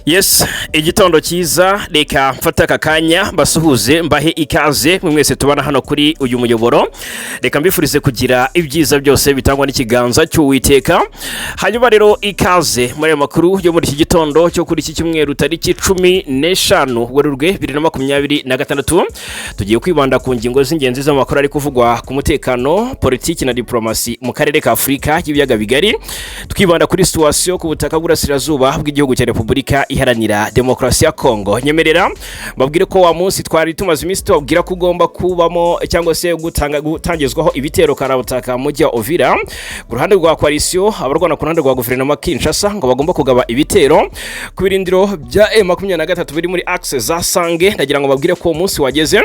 Yes, igitondo cyiza reka mfata akanya basuhuze mbahe ikaze mwese tubana hano kuri uyu muyoboro. Reka mbifurize kugira ibyiza byose bitangwa n'ikiganza cy'Uwiteka. Hanyuma rero ikaze muri makuru yo muri iki gitondo cyo kuri iki cyumweru tariki 15 Werurwe 2026. Tugiye kwibanda ku ngingo z'ingenzi z'amakuru ari kuvugwa ku mutekano, politiki na diplomasi mu karere ka Afrika y'Ibiyaga Bigari. Twibanda kuri situation ku butaka bw'Urasirazuba bw'igihugu cya Repubulika Iharanira Demokarasi ya Kongo. Nyemerera babwire ko wa munsi twari tumaze iminsi tubabwira ko ugomba kubamo cyangwa se gutangizwaho ibitero karabutaka mu mujyi wa Uvira ku ruhande rwa coalition, abarwana ku ruhande rwa guverinoma Kinshasa ngo bagomba kugaba ibitero ku birindiro bya M23 biri muri axe za Sange. Ndagira ngo babwire ko umunsi wageze,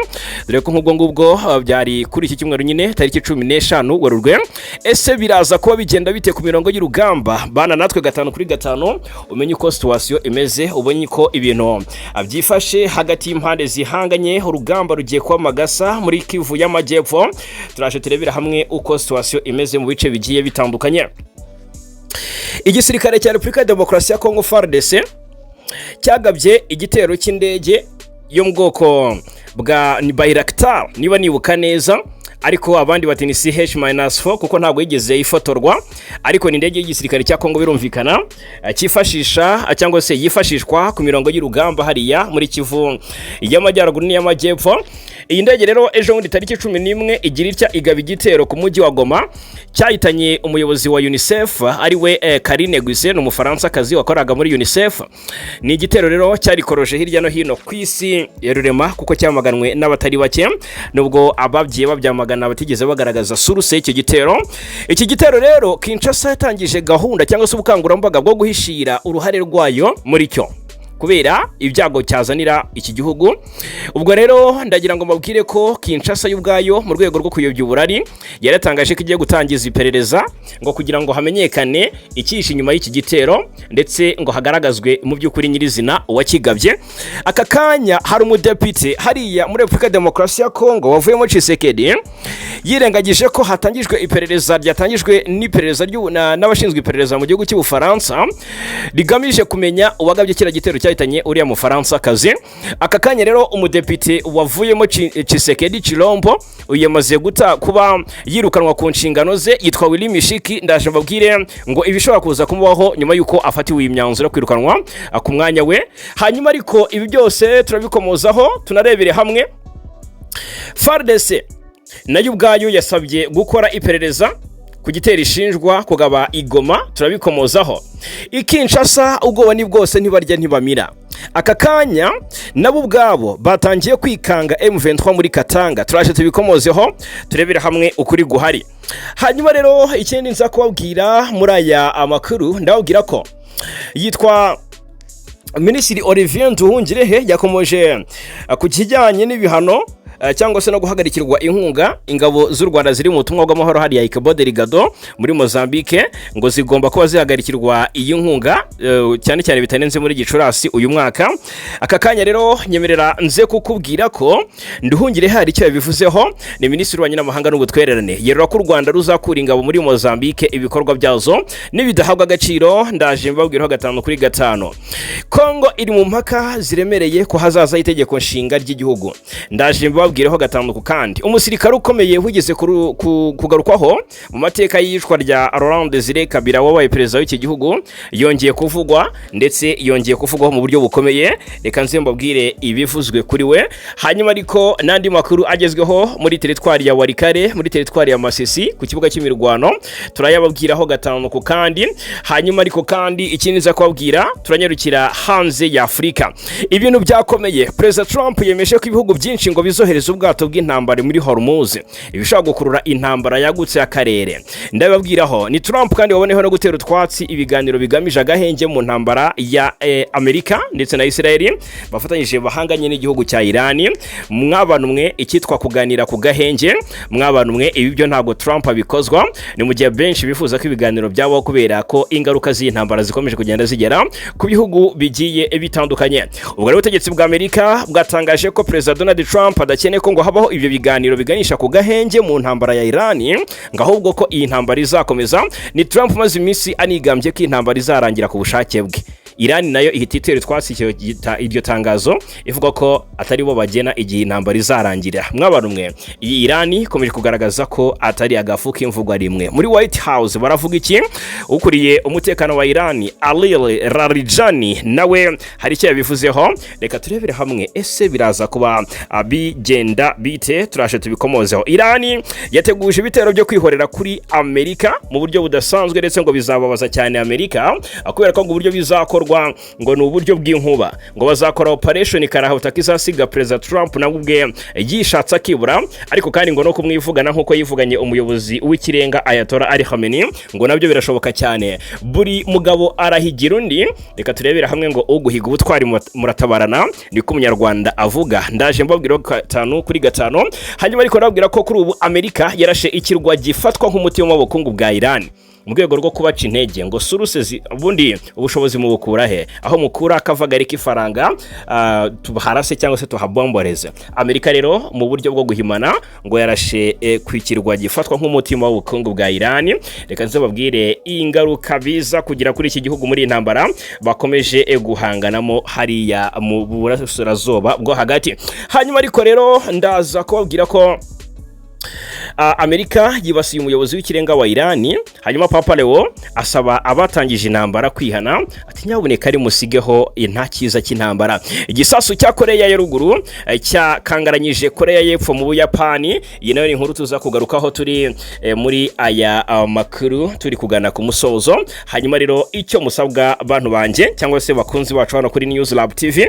dore ko nk'ubwo ngubwo byari kuri iki cyumweru nyine tariki 15 Werurwe. Ese biraza kuba bigenda bite ku mirongo y'urugamba? Bana natwe 5 kuri 5 umenye ko situation imeze, ubonye ko ibintu abyifashe hagati y'impande zihanganye. Urugamba rugiye kwa Magasa muri Kivu y'Amajyepfo. Turaje turebera hamwe uko situation imeze mu bice bigiye bitandukanye. Igisirikare cya Repubulika ya Demokarasi ya Kongo FARDC cyagabye igitero cy'indege yo mu bwoko bwa Bayraktar niba nibuka neza, ariko abandi bati ni CH-4 kuko ntabwo yigeze ifotorwa, ariko ni indege y'igisirikare cya Kongo birumvikana cyifashisha cyangwa se yifashishwa ku mirongo y'urugamba hariya muri Kivu y'Amajyaruguru n'iy'Amajyepfo. Iyi ndege rero ejo muri tariki 11 igira itya igaba igitero ku mujyi wa Goma, cyahitanye umuyobozi wa UNICEF ari we Karine Guisen, umufaransa kazi wakoraga muri UNICEF. Ni igitero rero cyarikoroje hirya no hino ku isi ya rurema kuko cyamaganwe n'abatari bake, nubwo ababyiye babyamagana batigeze bagaragaza source y'icyo gitero. Iki gitero rero Kinshasa yatangije gahunda cyangwa se ubukangurambaga bwo guhishira uruhare rwayo muri cyo kubera ibyago cyazanira iki gihugu. Ubwo rero ndagira ngo mbabwire ko Kinshasa y'ubwayo mu rwego rwo kuyobya uburari yaratangaje ko igiye gutangiza iperereza ngo kugira ngo hamenyekane icyishe inyuma y'iki gitero, ndetse ngo hagaragazwe mu by'ukuri nyirizina uwakigabye. Aka kanya hari umudepite hariya muri Repubulika ya Demokarasi ya Kongo wavuyemo Kisekedi yirengagije ko hatangijwe iperereza ryatangijwe n'iperereza n'abashinzwe iperereza mu gihugu cy'Ubufaransa rigamije kumenya uwagabye kira gitero cyahitanye uriya mufaransa kazi. Aka kanya rero umudepite wavuyemo Kisekedi Chilombo uyamaze kuba yirukanwa ku nshingano ze, yitwa Willy Mishiki. Ndaje mbabwire ngo ibishobora kuza kumubaho nyuma yuko afatiwe imyanzuro kwirukanwa ku mwanya we. Hanyuma ariko ibi byose turabikomozaho tunarebere hamwe. FARDC nayo ubwayo yasabye gukora iperereza ku gitero ishinjwa kugaba igoma, turabikomozaho. Kinshasa ubwoba ni bwose ntibarya ntibamira. Aka kanya nabo ubwabo batangiye kwikanga M23 muri Katanga, turaje tubikomozeho turebera hamwe ukuri guhari. Hanyuma rero ikindi nza kubabwira muri aya amakuru, ndababwira ko yitwa Minisitiri Olivier Nduhungirehe yakomoje ku kijyanye n'ibihano cyangwa se no guhagarikirwa inkunga ingabo z'u Rwanda ziri mu butumwa bw'amahoro hariya i Cabo Delgado muri Mozambique, ngo zigomba kuba zihagarikirwa iyi nkunga cyane cyane bitanenze muri Gicurasi uyu mwaka. Aka kanya rero nyemerera nze kukubwira ko Nduhungire hari icyo yabivuzeho. Ni Minisitiri wa Nyamahanga n'Ubutwererane yerura ko u Rwanda ruzakura ingabo muri Mozambique ibikorwa byazo nibidahabwa agaciro. Ndaje mbabwiraho 5 kuri 5. Kongo iri mu mpaka ziremereye ko hazaza itegeko nshinga ry'igihugu. Ndaje babwireho 5 ku kandi. Umusirikare ukomeye wigeze kugarukwaho mu mateka y'ishwa rya Laurent Désiré Kabila wabaye perezida w'iki gihugu yongeye kuvugwa, ndetse yongeye kuvugwaho mu buryo bukomeye. Reka nze mbabwire ibivuzwe kuri we. Hanyuma ariko nandi makuru agezweho muri teritwari ya Warikare, muri teritwari ya Masisi ku kibuga cy'imirwano turayababwiraho 5 ku kandi. Hanyuma ariko kandi ikindi nza kubabwira turanyarukira hanze ya Afrika. Ibintu byakomeye. President Trump yemeje ko ibihugu byinshi ngo bizohereza ubwato bw'intambara muri Hormuz, ibishaka gukurura intambara yagutse ya Karere. Ndababwiraho ni Trump kandi waboneho no gutera utwatsi ibiganiro bigamije agahenge mu ntambara ya Amerika ndetse na Israel bafatanyije bahanganye n'igihugu cya Iran. Mwabanumwe ikitwa kuganira ku gahenge, mwabanumwe ibi byo ntago Trump abikozwa. Ni mu gihe benshi bifuza ko ibiganiro byabo kubera ko ingaruka z'intambara zikomeje kugenda zigera ku bihugu bigiye bitandukanye. Ubwo rero ubutegetsi bwa Amerika bwatangaje ko President Donald Trump adakeneye ko ngo habaho ibyo biganiro biganisha ku gahenge mu ntambara ya Iran, ngahubwo ko iyi ntambara izakomeza. Ni Trump maze iminsi anigambye ko intambara izarangira ku bushake bwe. Iran nayo ihita itera twasi iryo tangazo ivuga ko atari bo bagena igihe intambara izarangira. Mwabarumwe, iyi Iran ikomeje kugaragaza ko atari agafu k'imvugwa rimwe. Muri White House baravuga iki? Ukuriye umutekano wa Iran Ali Larijani nawe hari icyo yabivuzeho. Reka turebere hamwe ese biraza kuba bigenda bite, turashe tubikomozeho. Iran yateguje ibitero byo kwihorera kuri Amerika mu buryo budasanzwe, ndetse ngo bizababaza cyane Amerika kubera ko ngo uburyo bizakorwa ngo ni uburyo bw'inkuba, ngo bazakora operation karahuta kizasiga President Trump nawe ubwe yishatse akibura, ariko kandi ngo no kumwivugana nkuko yivuganye umuyobozi w'ikirenga Ayatollah Ali Khamenei ngo nabyo birashoboka cyane. Buri mugabo arahigira undi. Reka turebera hamwe ngo uguhiga ubutwari muratabarana ni ko umunyarwanda avuga. Ndaje mbabwira 5 kuri 5. Hanyuma ariko nabwira ko kuri ubu Amerika yarashe ikirwa gifatwa nk'umuti w'ubukungu bwa Iran mu rwego rwo kubaca intege ngo suruse ubundi ubushobozi mu bukura he, aho mukura akavagari k'ifaranga tubaharase cyangwa se tuhabomboreze. Amerika rero mu buryo bwo guhimana ngo yarashe kwikirwa gifatwa nk'umutima w'ubukungu bwa Iran. Reka nzababwire ingaruka biza kugira kuri iki gihugu muri intambara bakomeje guhanganamo hariya mu burasirazuba bwo hagati. Hanyuma ariko rero ndaza kubabwira ko Amerika yibasiye umuyobozi w'ikirenga wa Iran. Hanyuma Papa Leo asaba abatangije intambara kwihana, ati nyabuneka ari musigeho nta kiza cy'intambara. Igisasu cya Korea ya ruguru cyakangaranyije Korea y'epfo mu Buyapani. Iyi nayo ni inkuru tuza kugarukaho turi muri aya makuru turi kugana ku musozo. Hanyuma rero icyo musabwa bantu banje cyangwa se bakunzi bacu hano kuri News Lab TV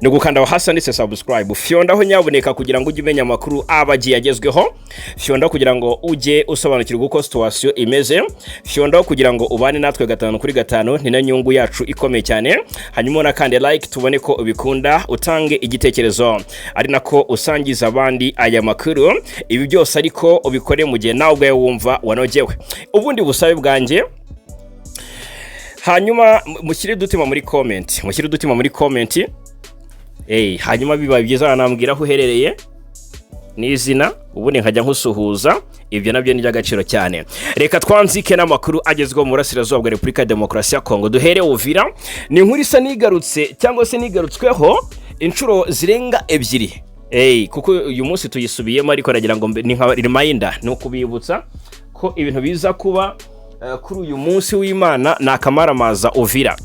ni gukanda hasi ndetse subscribe, fyondaho nyabuneka kugira ngo ujye umenya amakuru abagiye agezweho, fyondaho kugira ngo ujye usobanukirwa uko situation imeze, fyondaho kugira ngo ubane natwe 5 kuri 5 ni na nyungu yacu ikomeye cyane. Hanyuma na kandi like tubone ko ubikunda, utange igitekerezo ari nako usangiza abandi aya makuru. Ibi byose ariko ubikore mu gihe nawe ubwawe wumva wanogewe. Ubundi busabe bwanjye, hanyuma mushyire dutima muri comment, hanyuma bibaye byiza nambwira aho uherereye n'izina, ubundi nkajya nkusuhuza. Ibyo nabyo ni by'agaciro cyane. Reka twanzike n'amakuru agezweho mu burasirazuba bwa Repubulika ya Demokarasi ya Kongo. Duhere Uvira, ni inkuru isa nigarutse cyangwa se nigarutsweho inshuro zirenga 2. Kuko uyu munsi tuyisubiyemo, ariko nagira ngo ni nka reminder no kubibutsa ko ibintu biza kuba kuri uyu munsi w'Imana nakamaramaza Uvira.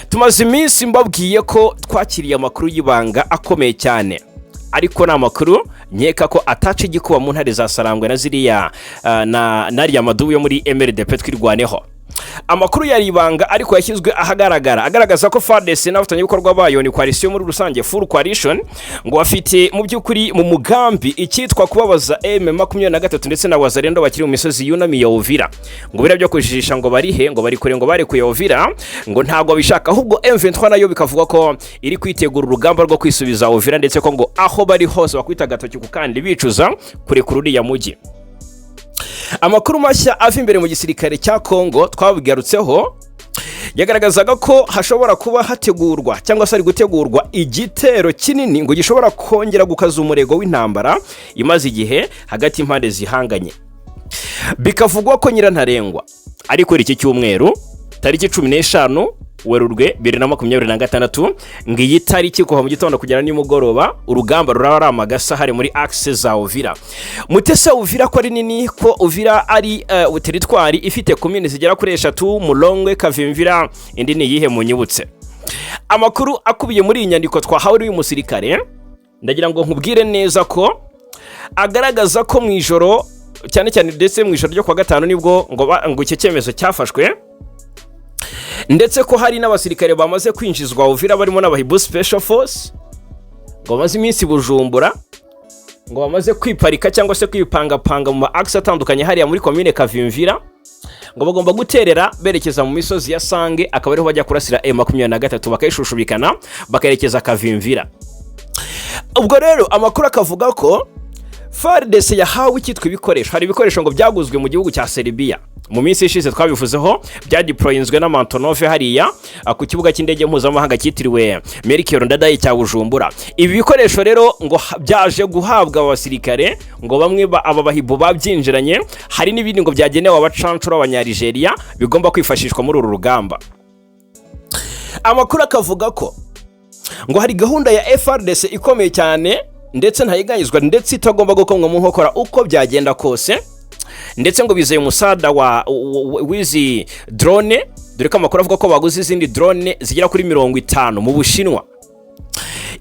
Tumaze iminsi mbabwiye ko twakiriye amakuru y'ibanga akomeye cyane, ariko na makuru nyeka ko atace igikuba mu ntare za Sarambwe na ziriya nariya madubu yo muri MRDP twirwaneho. Amakuru yari ibanga ariko yashyizwe agaragaza ko FARDC n'abatanye bikorwa bayo ni coalition muri rusange, full coalition, ngo bafite mu byukuri mu mugambi icyitwa kubabaza M23 ndetse na wazarendo bakiri mu misozi yunami ya Uvira. Ngo bira byo kujijisha ngo barihe, ngo bari kure, ngo bari kuya Uvira, ngo ntago bishaka, ahubwo M23 nayo bikavuga ko iri kwitegura urugamba rwo kwisubiza Uvira, ndetse ko ngo aho bari hose bakwita gatoki ku kandi bicuza kure kururi ya mugi. Amakuru mashya ava imbere mu gisirikare cya Kongo twabigarutseho yagaragazaga ko hashobora kuba hategurwa cyangwa se ari gutegurwa igitero kinini ngo gishobora kongera gukaza umurego w'intambara imaze igihe hagati impande zihanganye. Bikavugwa ko nyirantarengwa ariko iki cyumweru tariki 15 Werurwe 2026 ngiyi tariki kuva mu gitondo kugera ni mugoroba urugamba ruraba ramagasa hari muri axe za Uvira. Mutese Uvira ko ari nini, ko Uvira ari teritwari ifite komine zigera kuri 3: Mulongwe, Kavimvira, indi ni yihe munyibutse. Amakuru akubiye muri inyandiko twahawe uyu musirikare ndagira ngo nkubwire neza ko agaragaza ko mu ijoro cyane ndetse mu ijoro ryo kwa gatanu nibwo ngo icyo cyemezo cyafashwe, ndetse ko hari n'abasirikare bamaze kwinjizwa Uvira barimo n'abahibu special force, ngo bamaze iminsi Bujumbura, ngo bamaze kwiparika cyangwa se kwipangapanga mu axe atandukanye hariya muri commune Kavimvira, ngo bagomba guterera berekeza mu misozi ya Sange, akaba ariho bajya kurasira M23 bakayishushubikana bakayerekeza Kavimvira. Ubwo rero amakuru akavuga ko FARDC yahawe ikitwa ibikoresho. Hari ibikoresho ngo byaguzwe mu gihugu cya Serbia mu minsi ishize twabivuzeho, byadeployinzwe na Mantonove hariya ku kibuga cy'indege mpuzamahanga cyitiriwe Melchior Ndadaye cya Bujumbura. Ibi bikoresho rero ngo byaje guhabwa abasirikare, ngo bamwe aba bahibo babyinjiranye, hari n'ibindi ngo byagenewe abacancuro abanyarigeria bigomba kwifashishwa muri uru rugamba. amakuru akavuga ko ngo hari gahunda ya FRDC ikomeye cyane ndetse ntayiganyizwa ndetse itagomba gukomwa mu nkokora uko byagenda kose, ndetse ngo bizeye umusada wizi drone, dore ko amakuru avuga ko baguze izindi drone zigera kuri 50 mu Bushinwa.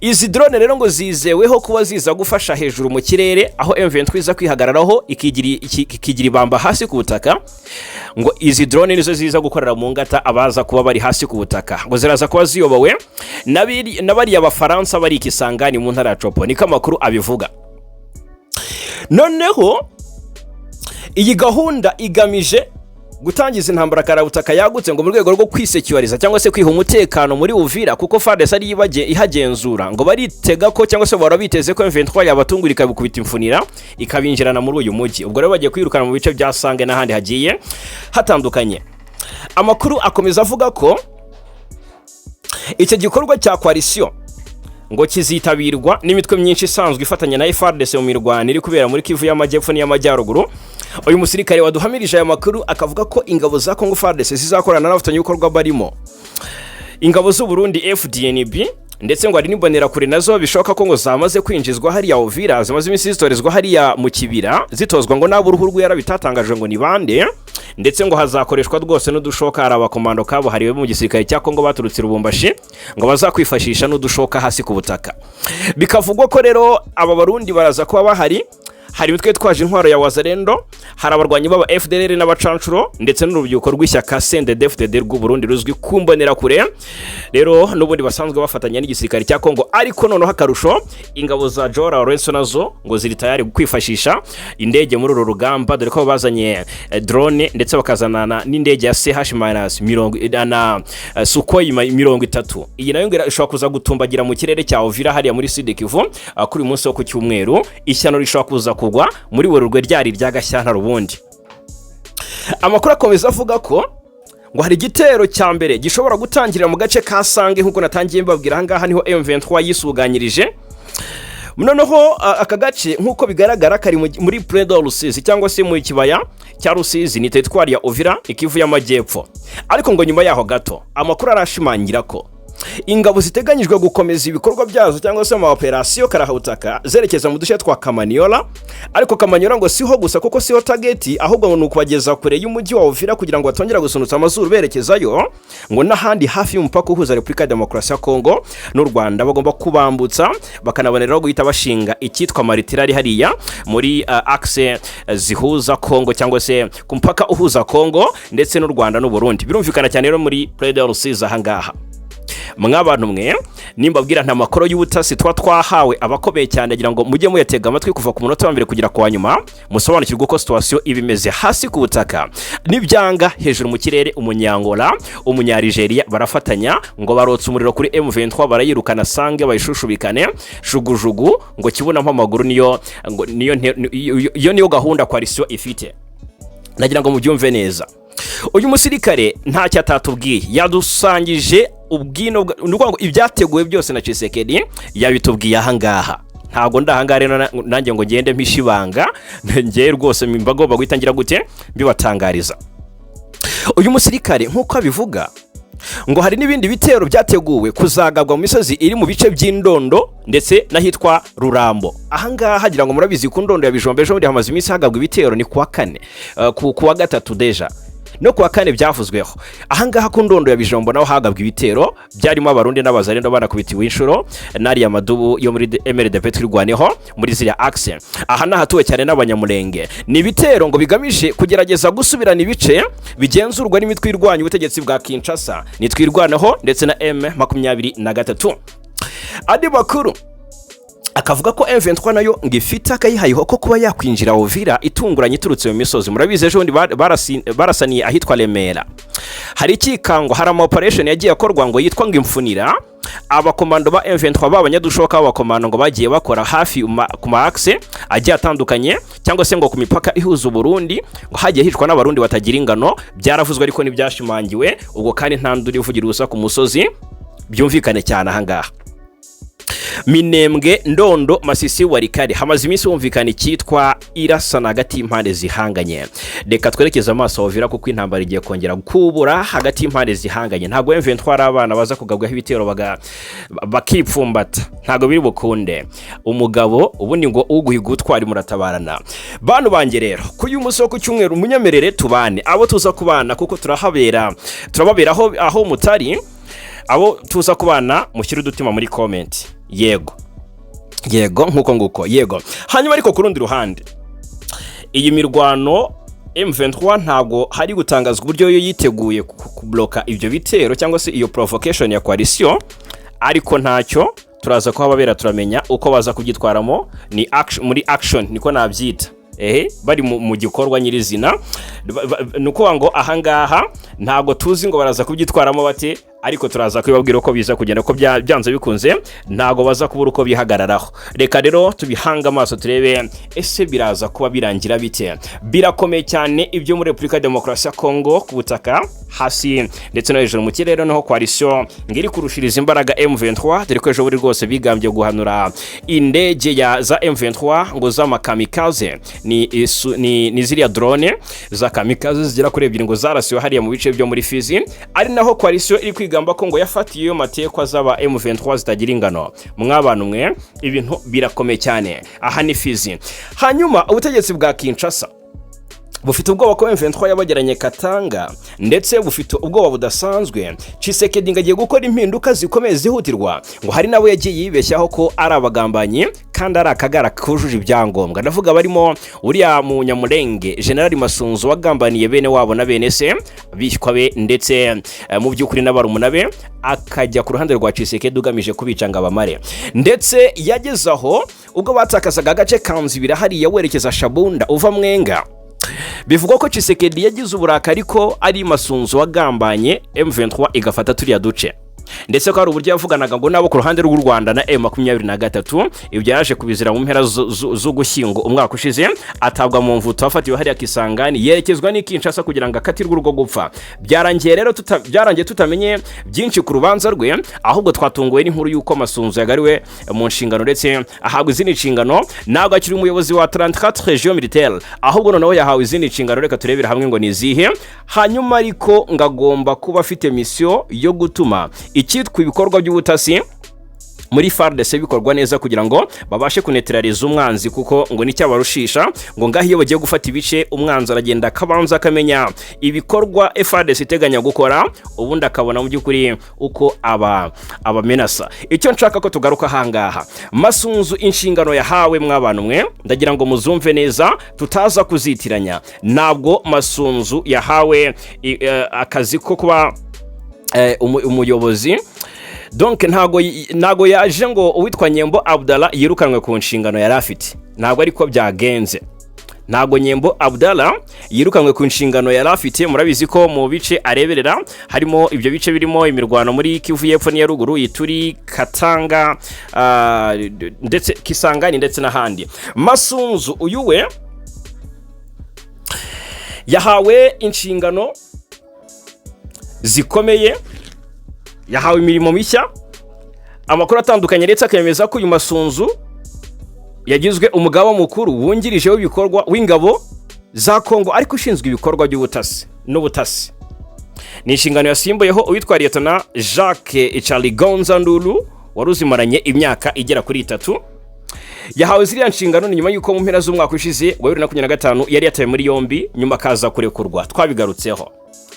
Izi drone rero ngo zizeweho kuba ziza gufasha hejuru mu kirere, aho M23 iza kwihagararaho ikigira ibamba hasi ku butaka, ngo izi drone nizo ziza gukorera mu ngata abaza kuba bari hasi ku butaka, ngo ziraza kuba ziyobowe n'abari abafaransa bari Kisangani mu ntara ya Chopo, niko amakuru abivuga. Noneho iyi gahunda igamije gutangiza intambara karabutaka yagutse ngo mu rwego rwo kwisecyuriza cyangwa se kwiha umutekano muri Uvira, kuko FARDC ari ihagenzura, ngo baritega ko cyangwa se barabiteze ko M23 yabatungurika bukubita imfunira ikabinjirana muri uyu mujyi. Ubwo rero bagiye kwirukana mu bice bya Sange n'ahandi hagiye hatandukanye. Amakuru akomeza avuga ko icyo gikorwa cya coalition ngo kizitabirwa n'imitwe myinshi isanzwe ifatanya na FARDC mu mirwano iri kubera muri Kivu y'Amajyepfo n'iy'Amajyaruguru. Uyu musirikare waduhamirije aya makuru akavuga ko ingabo za Congo FARDC zizakorana n'abafatanyabikorwa barimo ingabo z'u Burundi FDNB, ndetse ngo hari n'imbonera kure nazo bishoboka ko ngo zamaze kwinjizwa hariya Uvira, zimaze iminsi zitorezwa hariya mu kibira zitozwa ngo nabo uruhu rwera bitatangajwe ngo ni bande, ndetse ngo hazakoreshwa rwose n'udushoka. Hari abakomando kabo hariwe mu gisirikare cya Congo baturutse Lubumbashi ngo bazakwifashisha n'udushoka hasi ku butaka. Bikavugwa ko rero aba Barundi baraza kuba bahari, hari imitwe twaje intwaro ya Wazalendo, hari abarwanyi baba FDLR n'abacancuro, ndetse n'urubyiruko rw'ishyaka CNDD-FDD rw'u Burundi ruzwi kumbonera kure. Rero n'ubundi basanzwe bafatanya n'igisirikare cya Congo, ariko noneho akarusho ingabo za Joe Lorenzo nazo ngo ziri tayari kwifashisha indege muri uru rugamba, dore ko bazanye drone ndetse bakazanana n'indege ya CH-50 na Sukhoi 30. Iyi nayo ngo ishobora kuza gutumbagira mu kirere cya Uvira hariya muri Sud Kivu kuri umunsi wo ku cyumweru. Ishyano rishobora kuza kugwa muri Werurwe ryari rya Gashyantare ubundi. Amakuru akomeza avuga ko ngo hari igitero cya mbere gishobora gutangirira mu gace ka Sange nk'uko natangiye mbabwira. Ahangaha niho M23 yisuganyirije. Noneho aka gace nk'uko bigaragara kari muri Predo Rusizi cyangwa se mu kibaya cya Rusizi ni teritwari ya Uvira Ikivu y'Amajyepfo. Ariko ngo nyuma yaho gato amakuru arashimangira ko ingabo ziteganyijwe gukomeza ibikorwa byazo cyangwa se ama operation karahutaka zerekeza mu duce twa Kamanyola. Ariko Kamanyola ngo siho gusa kuko siho target, ahubwo ngo kubageza kure y'umujyi wa Uvira kugira ngo batongera gusunutsa amazuru berekezayo, ngo n'ahandi hafi y'umupaka uhuza Repubulika ya Demokarasi ya Kongo n'u Rwanda bagomba kubambutsa bakanaboneraho guhita bashinga icyitwa maritirari hariya muri axe zihuza Kongo cyangwa se ku mpaka uhuza Kongo ndetse n'u Rwanda n'u Burundi. Birumvikana cyane rero muri Predo Rusizi ahangaha. Mwabantu mwe nimbabwira nta makoro y'ubutasi twahawe abakomeye cyane agira ngo mujye muyatega amatwi kuva ku munota wa mbere kugera ku wanyuma, musobanukirwe uko situation ibimeze hasi ku butaka n'ibyanga hejuru mu kirere. Umunyangola, umunyarigeria barafatanya ngo barotse umuriro kuri M23 barayirukana Sange bayishushubikane jugujugu ngo kibuna amaguru niyo gahunda coalition ifite. Nagira ngo mubyumve neza. Uyu musirikare nta cyatatubwiye yadusangije ubwino ngo ibyateguwe byose na Kisekedi yabitubwiye ahangaha. Ntago ndahangare nanjye ngo ngende mpishibanga ngiye rwose mbagomba guhitangira gute bibatangariza. Uyu musirikare nkuko abivuga ngo hari n'ibindi bitero byateguwe kuzagabwa mu misozi iri mu bice by'indondo ndetse nahitwa Rurambo. Ahangaha hagira ngo murabizi ku ndondo ya Bijombe ejo muri hamaze iminsi hagabwa ibitero ni kuwa kane kuwa gatatu deja no kuwa kane byavuzweho. Ahangaha ku ndondo ya Bijombo naho hagabwa ibitero byarimo abarundi n'abazalendo banakubitiwe inshuro nari ya madubu yo muri MRDP twirwaneho muri ziriya axe. Aha nahatuwe cyane n'abanyamurenge. Ni bitero ngo bigamije kugerageza gusubirana ibice bigenzurwa n'imitwe irwanya ubutegetsi bwa Kinshasa nitwirwanaho ndetse na M23. Adi makuru akavuga ko M23 nayo ngifite akayihayeho ko kuba yakwinjira Uvira itunguranye iturutse mu misozi. Murabize ejo ndi barasaniye ahitwa Remera. Hari ikikango, hari ama operation yagiye akorwa ngo yitwa ngimfunira. Abakomando ba M23 babanyadushoka abakomando ngo bagiye bakora hafi ku maaxe agiye atandukanye cyangwa se ngo ku mipaka ihuza Burundi ngo hagiye hicwa n'abarundi batagira ingano. Byaravuzwe ariko n'ibyashimangiwe ubwo kandi ntanduri uvugira ubusa ku musozi byumvikane cyane ahangaha. Minembwe, Ndondo, Masisi, Warikari hamaze iminsi humvikana icyitwa irasa hagati impande zihanganye. Reka twerekeze amaso ovira kuko intambara igiye kongera kubura hagati impande zihanganye. Ntago M23 ari abana baza kugabwaho ibitero bakipfumbata, ntago biri bukunde. Umugabo ubundi ngo uguhiga utwari muratabarana. Bantu banjye rero kuyu munsi wo ku cyumweru munyemerere tubane abo tuza kubana kuko turababera aho mutari, abo tuza kubana mushyira udutima muri comment. Yego nkuko nguko yego. Hanyuma ariko ku rundi ruhande iyi mirwano M23 ntago hari gutangazwa uburyo yo yiteguye kubloka ibyo bitero cyangwa se iyo provocation ya coalition, ariko ntacyo turaza ko hababera turamenya uko baza kugitwaramo ni muri action niko nabyita. Bari mu gikorwa nyirizina nuko ngo ahangaha ntago tuzi ngo baraza kubyitwaramo bate, ariko turaza kwibabwira uko biza kugenda ko byanze bikunze ntago baza kubura uko bihagararaho. Reka rero tubihanga amaso turebe ese biraza kuba birangira bite. Birakomeye cyane ibyo muri Republika Demokarasi ya Kongo ku butaka hasi ndetse no hejuru mu kirere, naho coalition ngiri kurushiriza imbaraga M23 dore ko ejo buri rwose bigambye guhanura indege za M23 ngo z'amakamikaze ni ziriya drone za kamikaze zigera kuri 2 ngo zarasiwe hariya mu bice byo muri Fizi, ari naho coalition iri kwigamba ko ngo yafatiye yo matekwa z'aba M23 zitagira ingano. Mwabana mwe ibintu birakomeye cyane aha ni Fizi. Hanyuma ubutegetsi bwa Kinshasa bufite ubwoba ko M23 yabageranye Katanga ndetse bufite ubwoba budasanzwe Kisekedi ngagiye gukora impinduka zikomeye zihutirwa, ngo hari nabo yagiye yibeshyaho ko ari abagambanyi kandi ari akagara kujuje ibyangombwa. Ndavuga barimo uriya mu Nyamurenge General Masunzu wagambaniye bene wabo na bene se bishywa be ndetse mu by'ukuri n'abarumunabe, akajya ku ruhande rwa Kisekedi ugamije kubicanga abamare, ndetse yagezaho ubwo batakazaga agace kanzibira hariya werekeza Shabunda uva Mwenga. Bivugwa ko Kisekedi yagize uburakari ko ari Masunzu wagambanye M23 igafata turiya duce, ndetse ko ari uburyo yavuganaga ngo nabo ku ruhande rw'u Rwanda na M23. Ibyo yaje kubizira mu mpera z'Ugushyingo umwaka ushize, atabwa mu mvuto afatiwe hariya Kisangani yerekezwa ni Kinshasa kugira ngo akatirwe urwo gupfa. Byarangiye rero tutamenye byinshi ku rubanza rwe, ahubwo twatunguwe n'inkuru y'uko Masunzu yagariwe mu nshingano ndetse ahabwa izindi nshingano, ntabwo akiri umuyobozi wa 34 region militaire, ahubwo noneho yahawe izindi nshingano. Reka turebera hamwe ngo ni zihe. Hanyuma ariko ngagomba kuba afite mission yo gutuma icyitwa ibikorwa by'ubutasi muri FARDC bikorwa neza kugira ngo babashe kunetraliza umwanzi, kuko ngo ni cyabarushisha ngo ngaho iyo bagiye gufata ibice umwanzi aragenda akabanza akamenya ibikorwa FARDC iteganya gukora, ubundi akabona mu by'ukuri uko abamenasa. Icyo nshaka ko tugaruka hangaha, Masunzu inshingano yahawe mw'abantu mwe ndagira ngo muzumve neza tutaza kuzitiranya. Ntabwo Masunzu yahawe akazi ko kuba umuyobozi, donc ntago yaje ngo uwitwa Nyembo Abdallah yirukanwe ku nshingano yari afite. Ntago ariko byagenze. Ntago Nyembo Abdallah yirukanwe ku nshingano yari afite. Murabizi ko mu bice areberera harimo ibyo bice birimo imirwano muri Kivu y'Epfo n'iya Ruguru, Ituri, Katanga ndetse Kisangani ndetse n'ahandi. Masunzu uyu we yahawe inshingano zikomeye, yahawe imirimo mishya. Amakuru atandukanye ndetse akemeza ko uyu Masunzu yagizwe umugaba mukuru wungirije w'ibikorwa w'ingabo za Kongo, ariko ushinzwe ibikorwa by'ubutasi n'ubutasi. Ni inshingano yasimbuyeho uwitwa Lieutenant Jacques Chaligonza Ndulu waruzimaranye imyaka igera kuri 3. Yahawe ziriya nshingano nyuma y'uko mu mpera z'umwaka ushize wa 2025 yari yataye muri yombi, nyuma kaza kurekurwa. Twabigarutseho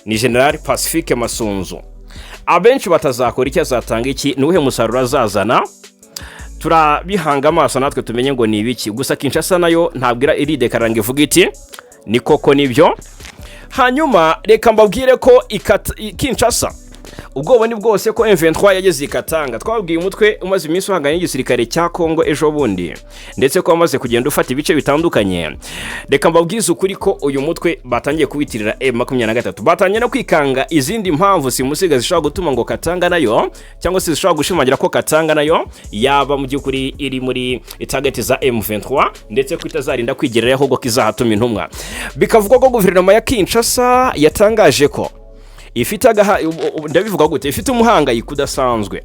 ni General Pacifique Masunzu. Abenshi batazakora icyo azatanga iki, nuhe musaruro azazana, turabihanga amaso natwe tumenye ngo ni ibiki. Gusa Kinshasa nayo ntabwira iridekaranga ivuga iti ni koko nibyo. Hanyuma reka mbabwire ko Kinshasa ubwoba ni bwose ko M23 yageze Katanga. Twabwiye umutwe umaze iminsi uhanganye n'igisirikare cya Kongo ejo bundi, ndetse ko amaze kugenda ufata ibice bitandukanye. Reka mbabwize ukuri ko uyu mutwe batangiye kubitirira M23, batangiye no kwikanga izindi mpamvu simusiga zishobora gutuma ngo Katanga nayo cyangwa se zishobora gushimangira ko Katanga nayo yaba mu by'ukuri iri muri target za M23, ndetse ko itazarinda kwigerera ahubwo kizahatuma intumwa. Bikavugwa ko guverinoma ya Kinshasa yatangaje ko ifite ndabivuga gute, ifite umuhangayiko udasanzwe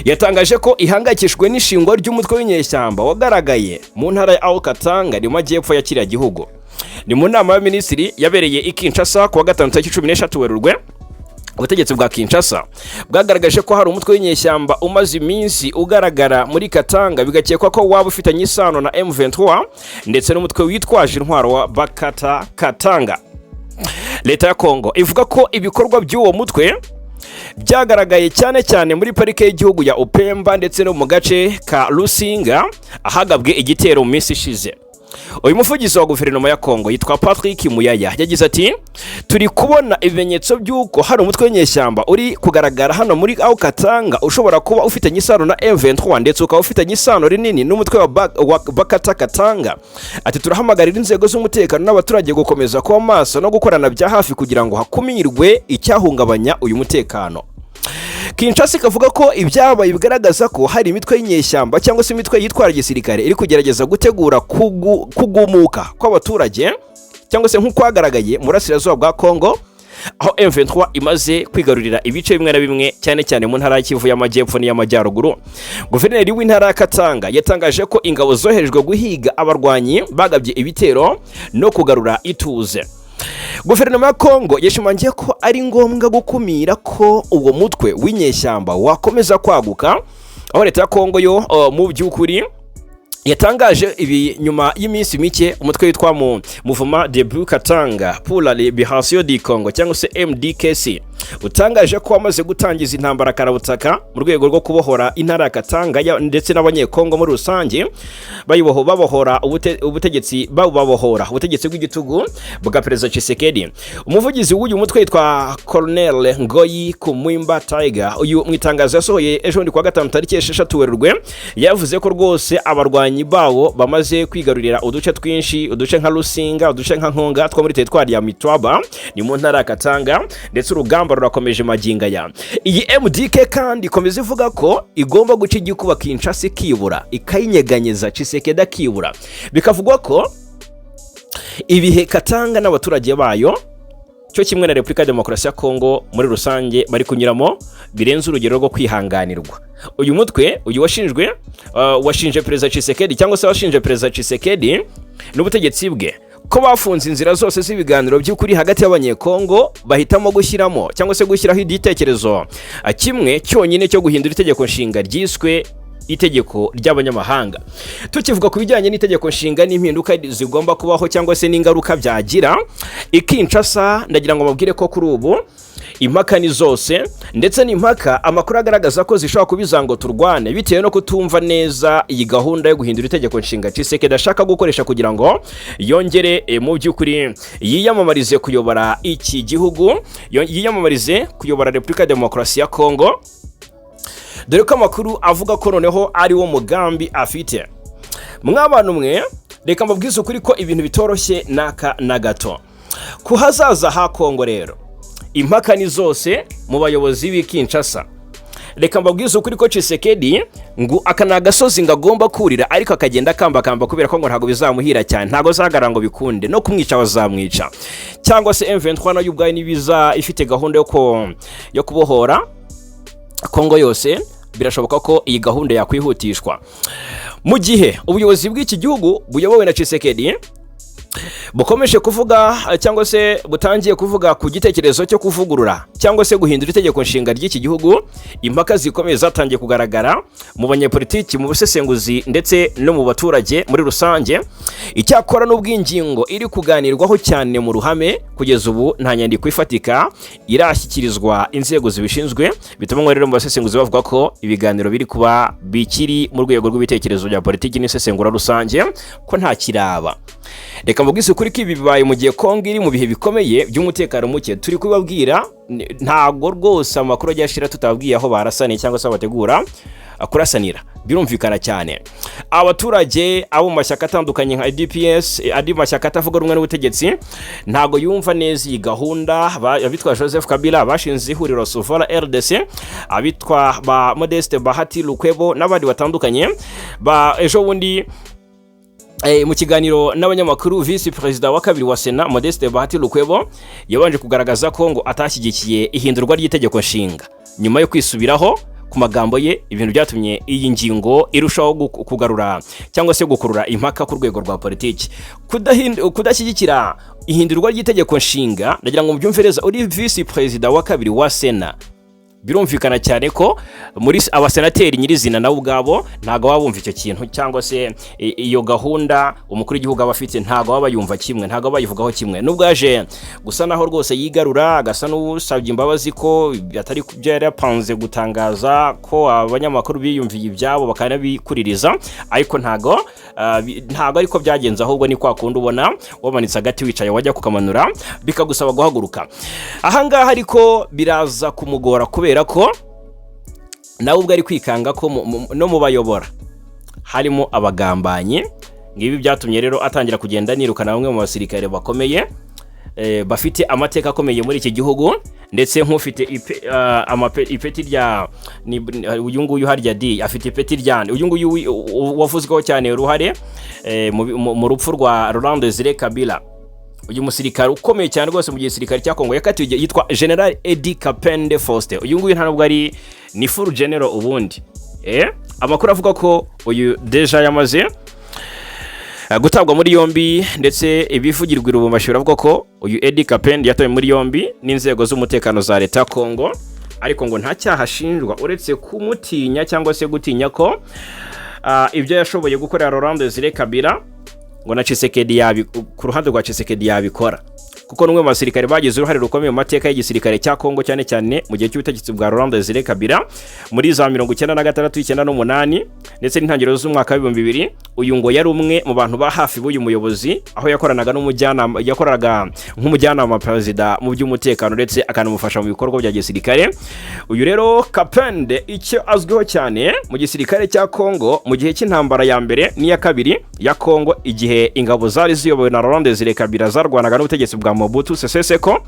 yatangaje ko ihangayikishijwe n'ishingwa ry'umutwe w'inyeshyamba wagaragaye mu ntara ya Katanga ni mu majyepfo ya kiriya gihugu. Ni mu nama y'abaminisitiri yabereye i Kinshasa ku wa gatanu tariki 13 Werurwe. Ubutegetsi bwa Kinshasa bwagaragaje ko hari umutwe w'inyeshyamba umaze iminsi ugaragara muri Katanga, bigakekwa ko waba ufitanye isano na M23 ndetse n'umutwe witwaje intwaro wa Bakata Katanga. Leta ya Kongo ivuga ko ibikorwa by'uwo mutwe byagaragaye cyane cyane muri parike y'igihugu ya Upemba ndetse no mu gace ka Rusinga ahagabwe igitero mu minsi ishize. Uyu muvugizi wa guverinoma ya Kongo yitwa Patrick Muyaya yagize ati turi kubona ibimenyetso by'uko hari umutwe w'inyeshyamba uri kugaragara hano muri Katanga ushobora kuba ufitanye isano na M23 ndetse ukaba ufitanye isano rinini n'umutwe wa Bakata Katanga. Ati turahamagarira inzego z'umutekano n'abaturage gukomeza kuba maso no gukorana bya hafi kugira ngo hakumirwe icyahungabanya uyu mutekano. Kinshasa ikavuga ko ibyabaye bigaragaza ko hari imitwe y'inyeshyamba cyangwa se imitwe yitwara gisirikare iri kugerageza gutegura kugumuka kw'abaturage cyangwa se nk'ukwagaragaye mu burasirazuba bwa Kongo, aho M23 imaze kwigarurira ibice bimwe na bimwe cyane cyane mu ntara y'Kivu y'amajyepfo n'iy'amajyaruguru. Guverineri w'intara ya Katanga yatangaje ko ingabo zoherejwe guhiga abarwanyi bagabye ibitero no kugarura ituze. Guverinoma ya Kongo yashimangiye ko ari ngombwa gukumira ko uwo mutwe w'inyeshyamba wakomeza kwaguka, aho leta ya Kongo yo mu by'ukuri yatangaje ibi nyuma y'iminsi mike umutwe witwa Mouvement de Katanga pour la libération du Congo cyangwa se MDKC utangaje ko wamaze gutangiza intambara karabutaka mu rwego rwo kubohora intara ya Katanga ndetse n'abanyekongo muri rusange babohora ubutegetsi bw'igitugu bwa Perezida Kisekedi. Umuvugizi w'uyu mutwe yitwa Colonel Ngoyi Kumwimba Tiger, uyu mu itangazo yasohoye ejo ndi kwa gatanu tariki 6 Werurwe yavuze ko rwose abarwanyi bawo bamaze kwigarurira uduce twinshi, uduce nka Rusinga, uduce nka Nkonga two muri teritwari ya Mitwaba ni mu ntara ya Katanga, ndetse urugamba rurakomeje maginga ya. Iyi MDK kandi ikomeza ivuga ko igomba guca igikuba Kinshasa kibura ikayinyeganyeza Kisekedi kibura. Bikavugwa ko ibihe Katanga n'abaturage bayo cyo kimwe na Repubulika ya Demokarasi ya Kongo muri rusange bari kunyuramo birenze urugero rwo kwihanganirwa. Uyu mutwe washinje Perezida Kisekedi cyangwa se washinje Perezida Kisekedi n'ubutegetsi bwe ko bafunze inzira zose z'ibiganiro by'ukuri hagati y'abanyekongo, bahitamo gushyiramo cyangwa se gushyiraho igitekerezo kimwe cyonyine cyo guhindura itegeko nshinga ryiswe itegeko ry'abanyamahanga. Tukivuga ku bijyanye n'itegeko nshinga n'impinduka zigomba kubaho cyangwa se n'ingaruka byagira, Kinshasa ndagira ngo mabwire ko kuri ubu impaka ni zose, ndetse n'impaka amakuru agaragaza ko zishobora kubiza ngo turwane bitewe no kutumva neza iyi gahunda yo guhindura itegeko nshinga Kisekedi ashaka gukoresha kugira ngo yongere mu by'ukuri yiyamamarize kuyobora iki gihugu, yiyamamarize kuyobora Repubulika ya Demokarasi ya Kongo, dore ko amakuru avuga ko noneho ari wo mugambi afite. Mw'abantu mwe reka mbabwize ukuri ko ibintu bitoroshye naka na gato ku hazaza ha Kongo. Rero impaka ni zose mu bayobozi b'i Kinshasa. Reka mbabwize ukuri ko Kisekedi ngo akana gasozi ngagomba kurira ariko akagenda kamba kubera ko ngo ntago bizamuhira cyane, ntago zagara ngo bikunde no kumwica bazamwica, cyangwa se M23 nayo ubwaye nibiza ifite gahunda yo kubohora Kongo yose, birashoboka ko iyi gahunda yakwihutishwa. Mu gihe ubuyobozi bw'iki gihugu buyobowe na Kisekedi bukomeje kuvuga cyangwa se butangiye kuvuga ku gitekerezo cyo kuvugurura cyangwa se guhindura itegeko nshinga ry'iki gihugu, impaka zikomeye zatangiye kugaragara mu banyepolitiki, mu busesenguzi ndetse no mu baturage muri rusange. Icyakora n'ubw'ingingo iri kuganirwaho cyane mu ruhame kugeza ubu nta nyandiko ifatika irashyikirizwa inzego zibishinzwe, bituma rero mu basesenguzi bavuga ko ibiganiro biri kuba bikiri mu rwego rw'ibitekerezo bya politiki n'isesengura rusange ko nta kiraba. Reka mbugise kuri ko ibi bibaye mu gihe Kongo iri mu bihe bikomeye by'umutekano muke. Turi kubabwira ntago rwose amakuru yashira tutabwiye aho barasaniye cyangwa se bategura kurasanira, birumvikana cyane. Abaturage abo mu mashyaka atandukanye nka DPS adi mashyaka atavuga rumwe n'ubutegetsi ntago yumva neza iyi gahunda. Abitwa Joseph Kabila bashinze ihuriro Suvara RDC, abitwa ba Modeste Bahati Lukwebo n'abandi batandukanye ba ejo bundi mu kiganiro n'abanyamakuru Vice President wa kabiri wa Sena Modeste Bahati Lukwebo yabanje kugaragaza ko ngo atashyigikiye ihindurwa ry'itegeko nshinga nyuma yo kwisubiraho ku magambo ye ibintu byatumye iyi ngingo irushaho kugarura cyangwa se gukurura impaka ku rwego rwa politiki. Kudashyigikira ihindurwa ry'itegeko nshinga, ndagira ngo mubyumvereza uri vice president wa kabiri wa Sena, birumvikana cyane ko muri abasenateri nyirizina nabo ubwabo ntago babumva icyo kintu cyangwa se iyo gahunda umukuru w'igihugu abafite ntago babayumva kimwe, ntago bayivugaho kimwe. Nubwo yaje gusa naho rwose yigarura agasa n'usabye imbabazi ko atari byarapanze gutangaza ko abanyamakuru biyumviye ibyabo bakanabikuririza, ariko ntago ariko byagenze, ahubwo ni kwa kundi ubona wamanitse agati wicaye wajya kukamanura bikagusaba guhaguruka. Ahangaha ariko biraza kumugora kubera ko nawe ubwo ari kwikanga ko no mu bayobora harimo abagambanyi. Ngibi byatumye rero atangira kugenda nirukana bamwe mu basirikare bakomeye bafite amateka akomeye muri iki gihugu, ndetse nk'ufite ipeti rya uyu nguyu harya di afite ipeti rya uyu nguyu wavuzweho cyane uruhare mu rupfu rwa Ziri Kabila. Uyu musirikare ukomeye cyane rwose mu gisirikare cya Kongo yakatiwe yitwa General Edi Kapende Faustin. Uyu nguyu nta nubwo ari ni full general ubundi. Amakuru avuga ko uyu deja yamaze gutabwa muri yombi, ndetse ibivugirwa irubumashura avuga ko uyu Edi Kapende yatawe muri yombi n'inzego z'umutekano za leta Kongo, ariko ngo nta cyaha ashinjwa uretse kumutinya cyangwa se gutinya ko ibyo yashoboye gukorera Ziri Kabila ngo na Kisekedi ku ruhande rwa Kisekedi yabikora, kuko numwe mu basirikare bagize uruhare rukomeye mu mateka y'igisirikare cya Kongo, cyane cyane mu gihe cy'ubutegetsi bwa Ziri Kabila muri za 1996 98 ndetse n'intangiriro z'umwaka wa 2000. Uyu ngo yari umwe mu bantu ba hafi b'uyu muyobozi, aho yakoranaga nk'umujyanama perezida mu by'umutekano ndetse akanamufasha mu bikorwa bya gisirikare. Uyu rero Kapende icyo azwiho cyane mu gisirikare cya Kongo mu gihe cy'intambara ya mbere n'iya kabiri ya Kongo, igihe ingabo zari ziyobowe na Ziri Kabila zarwanaga n'ubutegetsi bwa Mobutu Sese Seko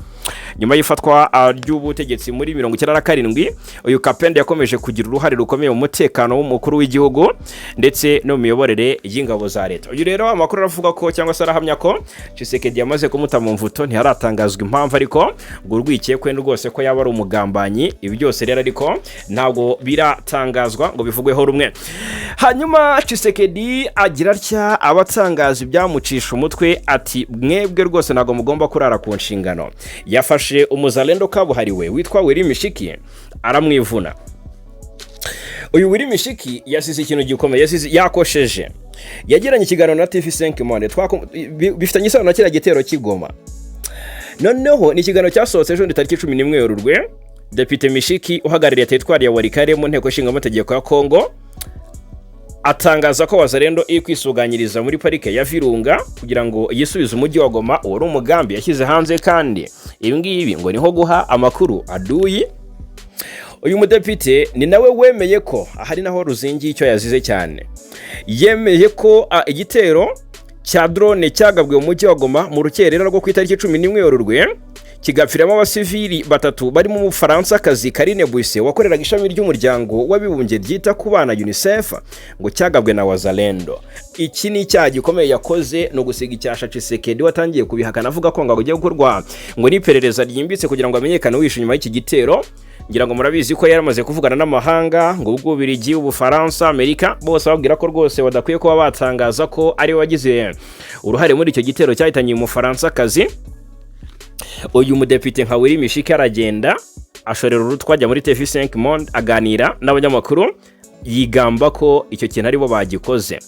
nyuma y'ifatwa ry'ubutegetsi muri 1997. Uyu Kapende yakomeje kugira uruhare rukomeye mu mutekano w'umukuru w'igihugu ndetse no mu miyoborere y'ingabo za leta. Uyu rero amakuru aravuga ko cyangwa se arahamya ko Kisekedi yamaze kumuta mu mvuto, ntiharatangazwa impamvu, ariko ngo urwikekwe rwose ko yaba ari umugambanyi. Ibi byose rero ariko ntabwo biratangazwa ngo bivugweho rumwe. Hanyuma Kisekedi agira atya abatangaza ibyamucisha umutwe ati mwebwe rwose ntabwo mugomba kurara ku nshingano. Yafashe umuzalendo kabuhariwe witwa Wiri Mishiki aramwivuna. Uyu Wiri Mishiki yasize ikintu gikomeye, yakosheje. Yagiranye ikiganiro na TV5 Monde bifitanye isano na kira gitero kigoma. Noneho ni ikiganiro cyasohotse ejo tariki 11 Werurwe. Depite Mishiki uhagarariye teritwari ya Warikare mu nteko nshinga amategeko ya Kongo atangaza ko wazalendo iri kwisuganyiriza muri parike ya Virunga kugira ngo yisubize umujyi wa Goma. Uwo umugambi yashyize hanze, kandi ibi ngibi ngo niho guha amakuru aduyi. Uyu mudepite ni nawe wemeye ko ahari naho ruzingi icyo yazize cyane. Yemeye ko igitero cya drone cyagabwe mu mujyi wa Goma mu rukerera rwo ku itariki 11 Werurwe kigapfiramo abasivili batatu barimo umufaransa kazi Karine Buise wakoreraga ishami ry'umuryango w'abibumbye ryita ku bana UNICEF, ngo cyagabwe na wazalendo. Iki ni icyaha gikomeye yakoze no gusiga icyasha Kisekedi watangiye kubihakana avuga ko ngo agiye gukorwa ngo n'iperereza ryimbitse kugira ngo amenyekane wishe nyuma y'iki gitero. Ngira ngo murabizi ko yaramaze kuvugana n'amahanga ngo ubwo Bubiligi, Ubufaransa, Amerika bose babwira ko rwose badakwiye kuba batangaza ko ari wagize uruhare muri icyo gitero cyahitanye umufaransa kazi. Uyu mudepite nka Wiri Mishiki aragenda ashorera urutwajya muri TV5 Monde aganira n'abanyamakuru yigamba ko icyo kintu ari bo bagikoze.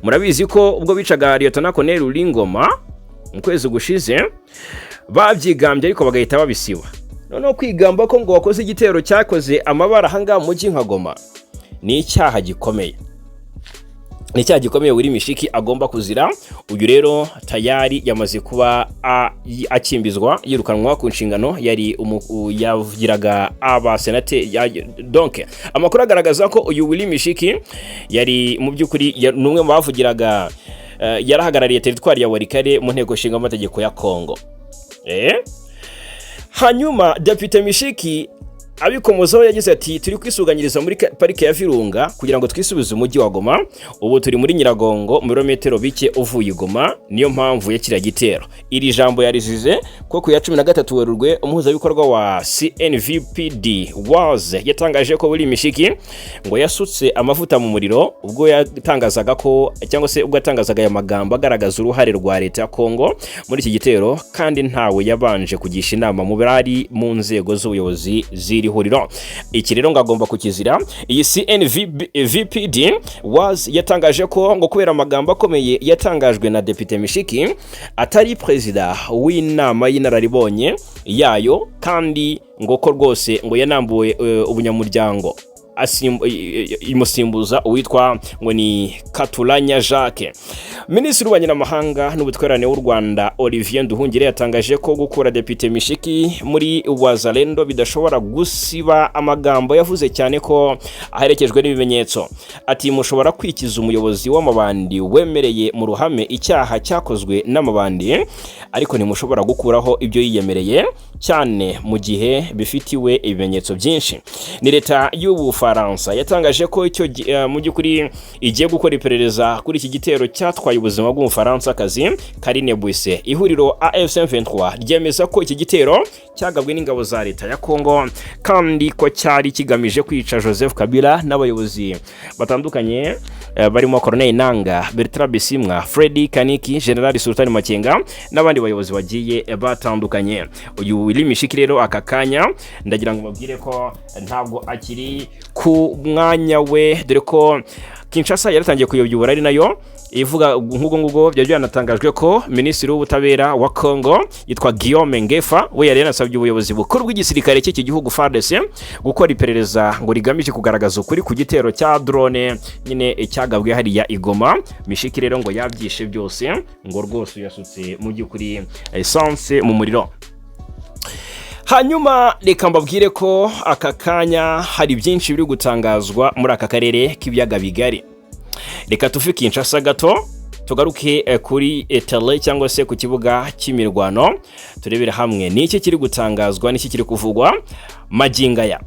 Murabizi ko ubwo bicaga Lieutenant Colonel Lingoma mu kwezi gushize babyigambye ariko bagahita babisiba. Noneho kwigamba ko ngo wakoze igitero cyakoze amabara hanga mu mujyi nka Goma ni icyaha gikomeye. Ni icyaha gikomeye Wiri Mishiki agomba kuzira. Uyu rero tayari yamaze kuba akimbizwa yirukanwa ku nshingano yari yavugiraga abasenateri. Donc amakuru agaragaza ko uyu Wiri Mishiki yari mu by'ukuri numwe mu bavugiraga yarahagarariye teritwari ya Warikare mu nteko nshinga amategeko ya Kongo. Hanyuma Depite Mishiki abikomozaho yagize ati turi kwisuganyiriza muri parike ya Virunga kugira ngo twisubize umujyi wa Goma, ubu turi muri Nyiragongo mirometero bike uvuye i Goma, niyo mpamvu ya kiriya gitero. Iri jambo yarizize ko ku ya 13 Werurwe umuhuzabikorwa wa CNVPD Yose yatangaje ko buri mishiki ngo yasutse amavuta mu muriro ubwo yatangazaga ko cyangwa se ubwo yatangazaga aya magambo agaragaza uruhare rwa leta ya Kongo muri iki gitero, kandi ntawe yabanje kugisha inama mu bari mu nzego z'ubuyobozi ziri huriro. Iki rero ngagomba kukizira. Iyi CNVPD yatangaje ko ngo kubera amagambo akomeye yatangajwe na Depite Mishiki atari perezida w'inama y'inararibonye yayo, kandi ngo ko rwose ngo yanambuwe ubunyamuryango imusimbuza uwitwa ngo ni Katuranya Jacques. Minisitiri w'ububanyi n'amahanga n'ubutwererane w'u Rwanda Olivier Nduhungire yatangaje ko gukura Depite Mishiki muri Wazalendo bidashobora gusiba amagambo yavuze cyane ko aherekejwe n'ibimenyetso. Ati mushobora kwikiza umuyobozi w'amabandi wemereye mu ruhame icyaha cyakozwe n'amabandi, ariko ntimushobora gukuraho ibyo yiyemereye cyane mu gihe bifitiwe ibimenyetso byinshi. Ni leta y'Ubufaransa yatangaje ko icyo mu by'ukuri igiye gukora iperereza kuri iki gitero cyatwaye ubuzima bw'Umufaransa kazi Karine Buise. Ihuriro M23 ryemeza ko iki gitero cyagabwe n'ingabo za leta ya Kongo, kandi ko cyari kigamije kwica Joseph Kabila n'abayobozi batandukanye barimo Colonel Nanga, Bertrand Bisimwa, Freddy Kaniki, General Sultan Makenga n'abandi bayobozi bagiye batandukanye. Uyu Willy Mishiki rero akakanya ndagira ngo mabwire ko ntabwo akiri ku mwanya we, dore ko Kinshasa yaratangiye kuyobya ari nayo ivuga nk'ubwo byari byanatangajwe ko Minisitiri w'Ubutabera wa Kongo yitwa Guillaume Ngefa we yari yanasabye ubuyobozi bukuru bw'igisirikare cy'iki gihugu FARDC gukora iperereza ngo rigamije kugaragaza ukuri ku gitero cya drone nyine cyagabwe hariya i Goma. Mishiki rero ngo yabyishe byose, ngo rwose yasutse mu by'ukuri essence mu muriro. Hanyuma reka mbabwire ko aka kanya hari byinshi biri gutangazwa muri aka karere k'ibiyaga bigari. Reka tuve Kinshasa gato tugaruke kuri etale cyangwa se ku kibuga cy'imirwano, turebera hamwe n'iki kiri gutangazwa n'iki kiri kuvugwa magingaya.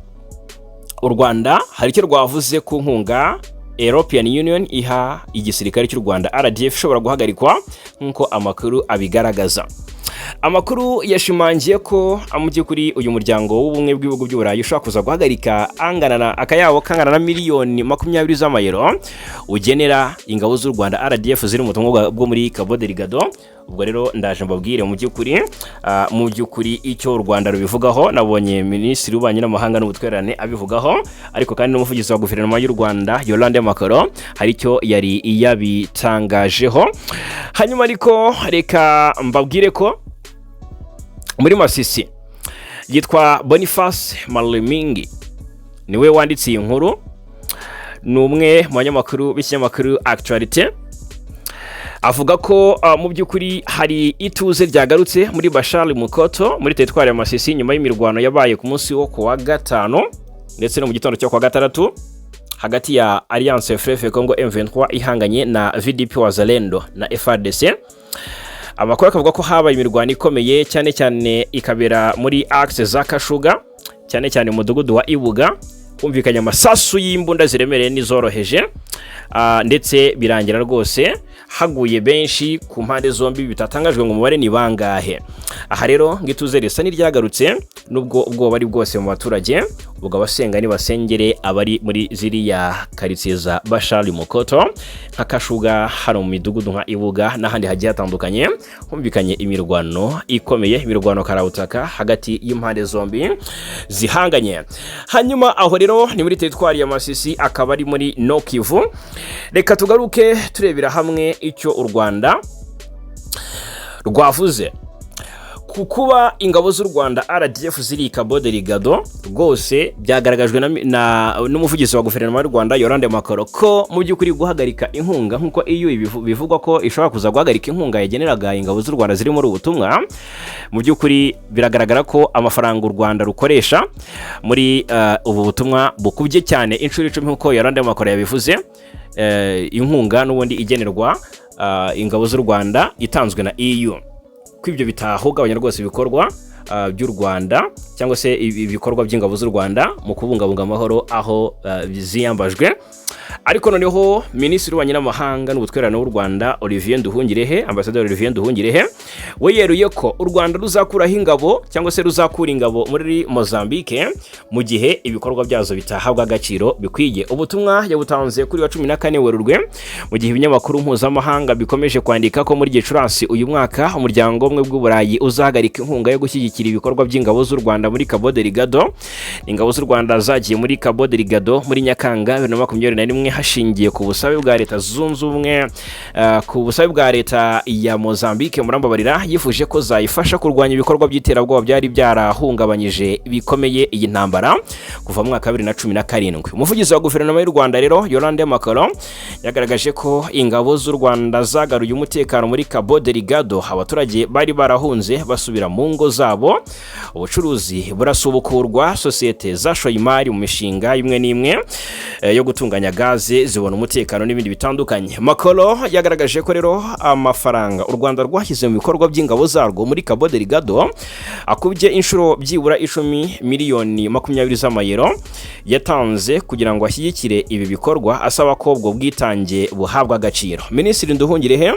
U Rwanda hari icyo rwavuze ku nkunga European Union iha igisirikare cy'u Rwanda RDF ishobora guhagarikwa nk'uko amakuru abigaragaza. Amakuru yashimangiye ko amujye kuri uyu muryango w'ubumwe bw'ibihugu by'Uburayi ushaka kuza guhagarika akayabo kangana na miliyoni 20 z'amayero ugenera ingabo z'u Rwanda RDF ziri mu butumwa bwo muri Cabo Delgado. Ubwo rero ndaje mbabwire mu by'ukuri icyo u Rwanda rubivugaho. Nabonye Minisitiri w'Ububanyi n'Amahanga n'Ubutwererane abivugaho, ariko kandi n'umuvugizi wa guverinoma y'u Rwanda Yolande Makaro hari icyo yari yabitangajeho. Hanyuma ariko reka mbabwire ko muri Masisi yitwa Boniface Malemingi niwe wanditse iyi nkuru, ni umwe mu banyamakuru b'ikinyamakuru Actualité. Avuga ko mu by'ukuri hari ituze ryagarutse muri Bashali Mukoto muri teritwari ya Masisi nyuma y'imirwano yabaye ku munsi wo kuwa gatanu ndetse no mu gitondo cyo kuwa gatandatu hagati ya Alliance Fleuve Congo M23 ihanganye na VDP Wazalendo na FARDC. Amakuru akavuga ko habaye imirwano ikomeye cyane cyane ikabera muri axe za Kashuga, cyane cyane mu mudugudu wa Ibuga, kumvikanya amasasu y'imbunda ziremereye n'izoroheje, ndetse birangira rwose haguye benshi ku mpande zombi bitatangajwe ngo umubare ni bangahe. Aha rero ngituze risa n'iryagarutse nubwo ubwo bari bwose mu baturage, ubwo abasenga ni basengere abari muri ziriya karitsiye za Bashali Mukoto nka Kashuga hano mu midugudu nka Ibuga n'ahandi hagiye hatandukanye, humvikanye imirwano ikomeye, imirwano karabutaka hagati y'impande zombi zihanganye. Hanyuma aho rero ni muri teritwari ya Masisi, akaba ari muri No Kivu. Reka tugaruke turebera hamwe icyo u Rwanda rwavuze kukuba ingabo z'u Rwanda RDF ziri Cabo Delgado. Rwose byagaragajwe n'umuvugizi wa guverinoma y'u Rwanda Yolande Makaro ko mu by'ukuri guhagarika inkunga nk'uko EU bivugwa ko ishobora kuza guhagarika inkunga yageneraga ingabo z'u Rwanda ziri muri ubutumwa. Mu by'ukuri biragaragara ko amafaranga u Rwanda rukoresha muri ubu butumwa bukubye cyane inshuro 10 nk'uko Yolande Makaro yabivuze. Inkunga n'ubundi igenerwa ingabo z'u Rwanda itanzwe na EU. Kwibyo bitahugabanya rwose bikorwa by'u Rwanda cyangwa se ibikorwa by'ingabo z'u Rwanda mu kubungabunga amahoro aho ziyambajwe. Ariko noneho Minisitiri w'Ububanyi n'Amahanga n'Ubutwererane w'u Rwanda Ambasaderi Olivier Nduhungirehe we yeruye ko u Rwanda ruzakuraho ingabo cyangwa se ruzakura ingabo muri Mozambique mu gihe ibikorwa byazo bitahabwa agaciro bikwiye. Ubutumwa yabutanze kuri wa 14 Werurwe mu gihe ibinyamakuru mpuzamahanga bikomeje kwandika ko muri Gicurasi uyu mwaka umuryango umwe bw'Uburayi uzahagarika inkunga yo gushyigikira ibikorwa by'ingabo z'u Rwanda muri Cabo Delgado. Ingabo z'u Rwanda zagiye muri Cabo Delgado muri Nyakanga 2021 hashingiye ku busabe bwa leta zunze ubumwe ku busabe bwa leta ya Mozambique murambabarira yifuje ko zayifasha kurwanya ibikorwa by'iterabwoba byari byarahungabanyije bikomeye iyi ntambara kuva mu mwaka 2017. Umuvugizi wa guverinoma y'u Rwanda rero Yolande Makaro yagaragaje ko ingabo z'u Rwanda zagaruye umutekano muri Cabo Delgado, abaturage bari barahunze basubira mu ngo zabo, ubucuruzi burasubukurwa, sosiyete zashoye imari mu mishinga imwe n'imwe yo gutunganya gaze zibona umutekano n'ibindi bitandukanye. Makoro yagaragaje ko rero amafaranga u Rwanda rwashyize mu bikorwa by'ingabo zarwo muri Cabo Delgado akubye inshuro byibura 10 miliyoni 20 z'amayero yatanze kugira ngo ashyigikire ibi bikorwa, asaba ko ubwo bwitange buhabwa agaciro. Minisitiri Nduhungirehe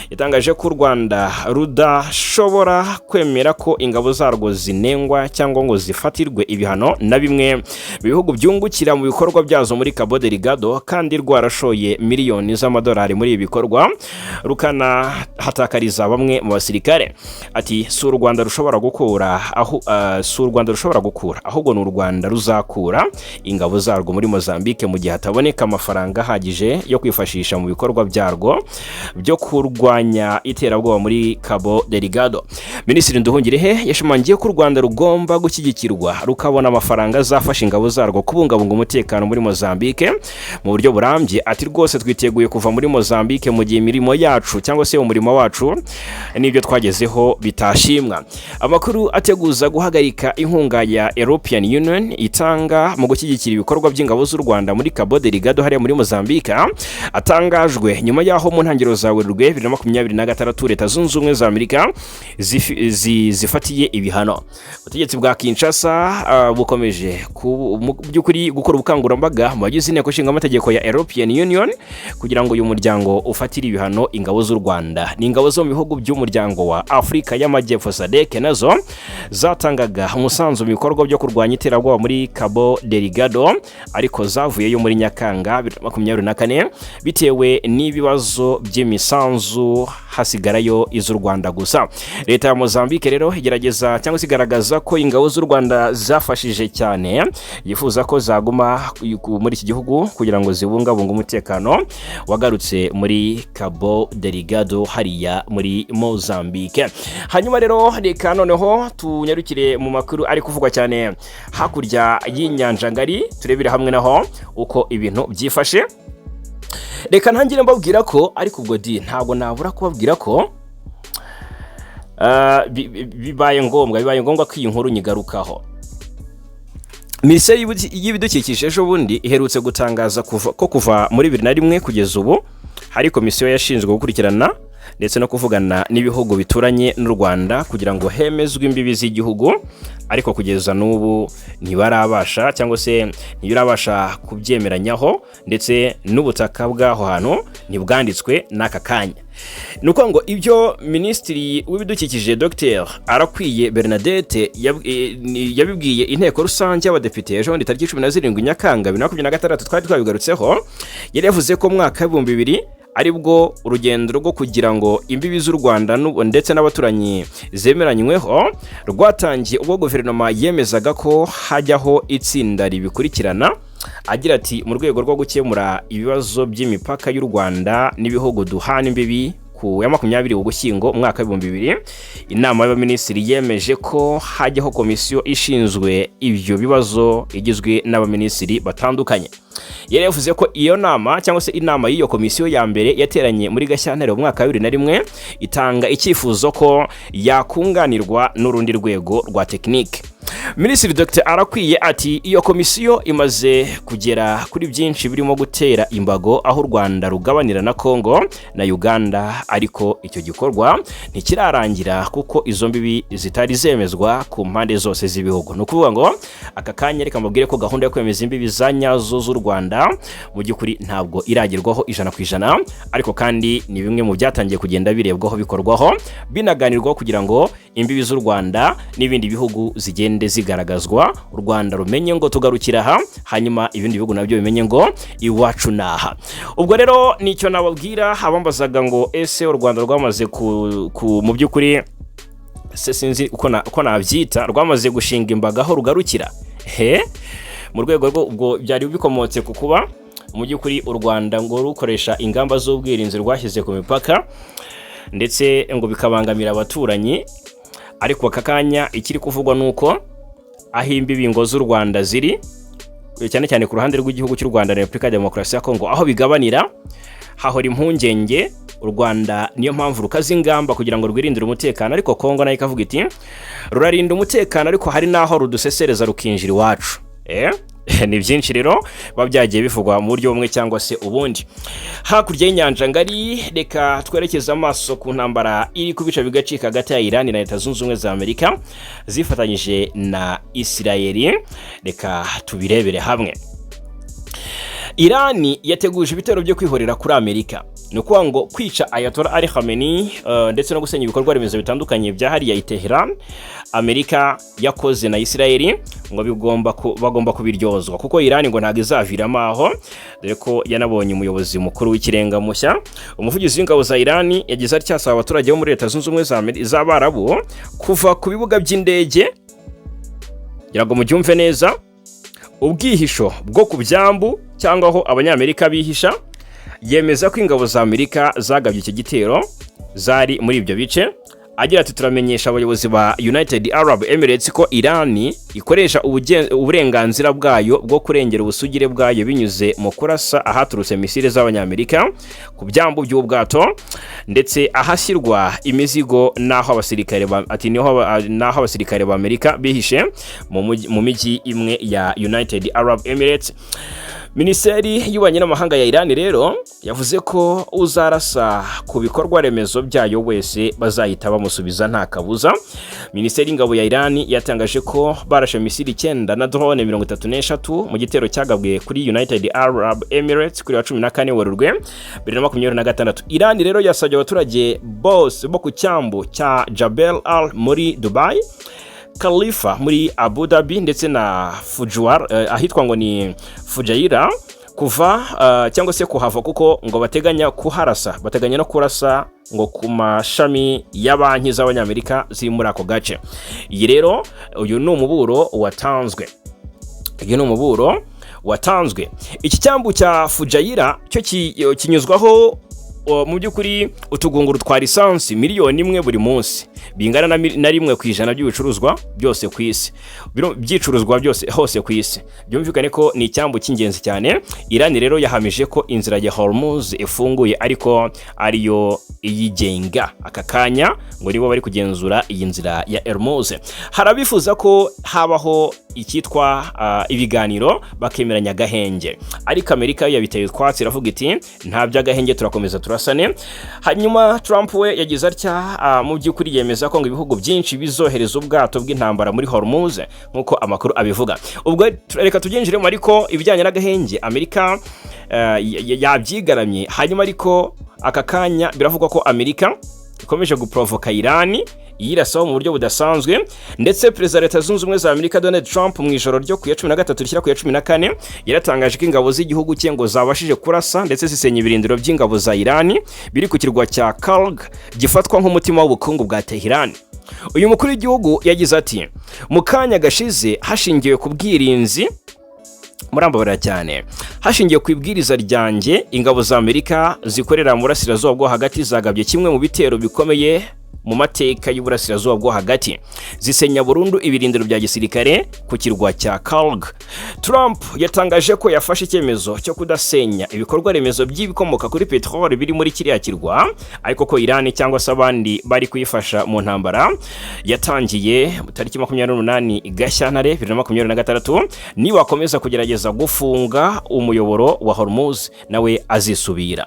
yatangaje ko u Rwanda rudashobora kwemera ko ingabo zarwo zinengwa cyangwa ngo zifatirwe ibihano na bimwe mu bihugu byungukira mu bikorwa byazo muri Cabo Delgado, kandi rwarashoye miliyoni z'amadolari muri ibi bikorwa rukanahatakariza bamwe mu basirikare. Ati si u Rwanda rushobora gukura ahubwo ni u Rwanda ruzakura ingabo zarwo muri Mozambique mu gihe hataboneka amafaranga ahagije yo kwifashisha mu bikorwa byarwo byo kurwanya iterabwoba muri Cabo Delgado. Minisitiri Nduhungirehe yashimangiye ko u Rwanda rugomba gushyigikirwa rukabona amafaranga azafasha ingabo zarwo kubungabunga umutekano muri Mozambique mu buryo burambye. Ati rwose twiteguye kuva muri Mozambique mu gihe imirimo yacu cyangwa se umurimo wacu n'ibyo twagezeho bitashimwa. Amakuru ateguza guhagarika inkunga ya European Union itanga mu gushyigikira ibikorwa by'ingabo z'u Rwanda muri Cabo Delgado hariya muri Mozambique atangajwe nyuma yaho mu ntangiriro za Werurwe 2026 leta zunze ubumwe za Amerika zifatiye ibihano. Ubutegetsi bwa Kinshasa bukomeje by'ukuri gukora ubukangurambaga mu bagize inteko ishinga amategeko ya European Union kugira ngo uyu muryango ufatire ibihano ingabo z'u Rwanda. Ni ingabo zo mu bihugu by'umuryango wa Afrika y'Amajyepfo SADC nazo zatangaga umusanzu mu bikorwa byo kurwanya iterabwoba muri Cabo Delgado, ariko zavuyeyo muri Nyakanga 2024 bitewe n'ibibazo by'imisanzu hasigarayo iz'u Rwanda gusa. Leta ya Mozambique rero igerageza cyangwa sigaragaza ko ingabo z'u Rwanda zafashije cyane, yifuza ko zaguma muri iki gihugu kugira ngo zibungabunge umutekano wagarutse muri Cabo Delgado hariya muri Mozambique. Hanyuma rero reka noneho tunyarukire mu makuru ari kuvugwa cyane hakurya y'inyanja ngari, turebere hamwe naho uko ibintu byifashe. Reka ntangire mbabwira ko ariko ubwo ntabwo nabura kubabwira ko bibaye ngombwa ko iyi nkuru nyigarukaho. Minisiteri y'ibidukikije ejo bundi iherutse gutangaza ko kuva muri 2001 kugeza ubu hari komisiyo yashinzwe gukurikirana ndetse no kuvugana n'ibihugu bituranye n'u Rwanda kugira ngo hemezwe imbibi z'igihugu, ariko kugeza n'ubu ntibarabasha cyangwa se ntibirabasha kubyemeranyaho, ndetse n'ubutaka bw'aho hantu ntibwanditswe n'aka kanya. Nuko ngo ibyo Minisitiri w'ibidukikije Dr Arakwiye Bernadette yabibwiye inteko rusange y'abadepite ejo bundi tariki 17 Nyakanga 2026 twari twabigarutseho. Yari yavuze ko mwaka 2000 aribwo urugendo rwo kugira ngo imbibi z'u Rwanda ndetse n'abaturanyi zemeranyweho rwatangiye, ubwo guverinoma yemezaga ko hajyaho itsinda ribikurikirana. Agira ati mu rwego rwo gukemura ibibazo by'imipaka y'u Rwanda n'ibihugu duhana imbibi ku ya 20 Ugushyingo mwaka 2000 inama y'abaminisitiri yemeje ko hajyaho komisiyo ishinzwe ibyo bibazo igizwe n'abaminisitiri batandukanye. yari yavuze ko iyo nama cyangwa se inama y'iyo komisiyo ya mbere yateranye muri Gashyantare mu mwaka wa 2001 itanga icyifuzo ko yakunganirwa n'urundi rwego rwa tekinike. Minisitiri Dr Arakwiye ati iyo komisiyo imaze kugera kuri byinshi birimo gutera imbago aho u Rwanda rugabanira na Kongo na Uganda, ariko icyo gikorwa ntikirarangira kuko izo mbibi zitari zemezwa ku mpande zose z'ibihugu. No kuvuga ngo aka kanya reka mbabwire ko gahunda yo kwemeza imbibi za nyazo z'u Rwanda mu by'ukuri ntabwo iragerwaho 100%, ariko kandi ni bimwe mu byatangiye kugenda birebwaho bikorwaho binaganirwaho kugira ngo imbibi z'u Rwanda n'ibindi bihugu zigende zigaragazwa, u Rwanda rumenye ngo tugarukira aha, hanyuma ibindi bihugu nabyo bimenye ngo iwacu naha. Ubwo rero nicyo nababwira abambazaga ngo ese u Rwanda rwamaze mu by'ukuri se sinzi uko nabyita, rwamaze gushinga imbaga aho rugarukira mu rwego rwo ubwo byari bikomotse ku kuba mu by'ukuri u Rwanda ngo rukoresha ingamba z'ubwirinzi rwashyize ku mipaka ndetse ngo bikabangamira abaturanyi. Ariko aka kanya ikiri kuvugwa nuko aho imbibi ngo z'u Rwanda ziri cyane cyane ku ruhande rw'igihugu cy'u Rwanda na Repubulika ya Demokarasi ya Kongo aho bigabanira hahora impungenge. U Rwanda niyo mpamvu rukaza ingamba kugira ngo rwirindire umutekano, ariko Kongo nayo ikavuga iti rurarinda umutekano ariko hari naho rudusesereza rukinjira iwacu. Ni byinshi rero babyagiye bivugwa mu buryo bumwe cyangwa se ubundi. Hakurya y'inyanja ngari reka twerekeza amaso ku ntambara iri kubica bigacika hagati ya Iran na Leta Zunze Ubumwe za Amerika zifatanyije na Israeli. Reka tubirebere hamwe. Iran yateguje ibitero byo kwihorera kuri Amerika, ni ukuvuga ngo kwica Ayatollah Ali Khamenei ndetse no gusenya ibikorwa remezo bitandukanye bya hariya i Tehran. Amerika yakoze na Israeli ngo bagomba kubiryozwa kuko Iran ngo ntago izaviramo aho, dore ko yanabonye umuyobozi mukuru w'ikirenga mushya. Umuvugizi w'ingabo za Iran yagize atyasaba abaturage bo muri Leta Zunze Ubumwe z'Abarabu kuva ku bibuga by'indege, yarago mu byumve neza, ubwihisho bwo ku byambu cyangwa aho abanyamerika bihisha. Yemeza ko ingabo za Amerika zagabye iki gitero zari muri ibyo bice. Agira ati turamenyesha abayobozi ba United Arab Emirates ko Iran ikoresha uburenganzira bwayo bwo kurengera ubusugire bwayo binyuze mu kurasa ahaturutse misile z'abanyamerika ku byambu by'ubwato ndetse ahashyirwa imizigo naho abasirikare ba Amerika bihishe mu mijyi imwe ya United Arab Emirates. Minisiteri y'ububanyi n'amahanga ya Iran rero yavuze ko uzarasa ku bikorwa remezo byayo wese bazahita bamusubiza nta kabuza. Minisiteri y'ingabo ya Iran yatangaje ko barashe misiri 9 na drone 33 mu gitero cyagabwe kuri United Arab Emirates kuri 14 Werurwe 2026. Iran rero yasabye abaturage bose bo ku cyambu cya Jabal Al muri Dubai, Khalifa muri Abu Dhabi ndetse na Fujairah ahitwa ngo ni Fujairah kuva cyangwa se kuhava kuko ngo bateganya no kurasa ngo ku mashami y'abanki z'abanyamerika ziri muri ako gace. Iyi rero uyu ni umuburo watanzwe. Iki cyambu cya Fujairah cyo kinyuzwaho mu by'ukuri utugunguru twa lisansi 1 miliyoni buri munsi, bingana na 1% by'ibicuruzwa byose ku isi, byicuruzwa byose hose ku isi. Byumvikane ko ni icyambu cy'ingenzi cyane. Iran rero yahamije ko inzira ya Hormuz ifunguye ariko ariyo iyigenga. Aka kanya ngo nibo bari kugenzura iyi nzira ya Hormuz. Harabifuza ko habaho icyitwa ibiganiro bakemeranya gahenge, ariko Amerika yabiteye twatsi iravuga iti nta by'agahenge, turakomeza turasane. Hanyuma Trump we yagize atya mu by'ukuri yemeza ko ngo ibihugu byinshi bizohereza ubwato bw'intambara muri Hormuz nkuko amakuru abivuga. Ubwo reka tugenjiremo, ariko ibijyanye n'agahenge Amerika yabyigaramye. Hanyuma ariko aka kanya biravugwa ko Amerika ikomeje guprovoka Iran yirasaho mu buryo budasanzwe, ndetse Perezida Leta Zunze Ubumwe za Amerika Donald Trump mu ijoro ryo ku ya 13 rishyira ku ya 14 yaratangaje ko ingabo z'igihugu cye ngo zabashije kurasa ndetse zisenya ibirindiro by'ingabo za Iran biri ku kirwa cya Karg gifatwa nk'umutima w'ubukungu bwa Tehran. Uyu mukuru w'igihugu yagize ati mu kanya gashize hashingiwe ku bwirinzi murambabara cyane, hashingiye ku ibwiriza ryanjye ingabo za Amerika zikorera mu burasirazuba bwo hagati zagabye kimwe mu bitero bikomeye mu mateka y'uburasirazuba bwo hagati, zisenya burundu ibirindiro bya gisirikare ku kirwa cya Karere. Trump yatangaje ko yafashe icyemezo cyo kudasenya ibikorwa remezo by'ibikomoka kuri peteroli biri muri kiriya kirwa, ariko ko Iran cyangwa se abandi bari kuyifasha mu ntambara yatangiye tariki 28 Gashyantare 2026 niba akomeza kugerageza gufunga umuyoboro wa Hormuz nawe azisubira.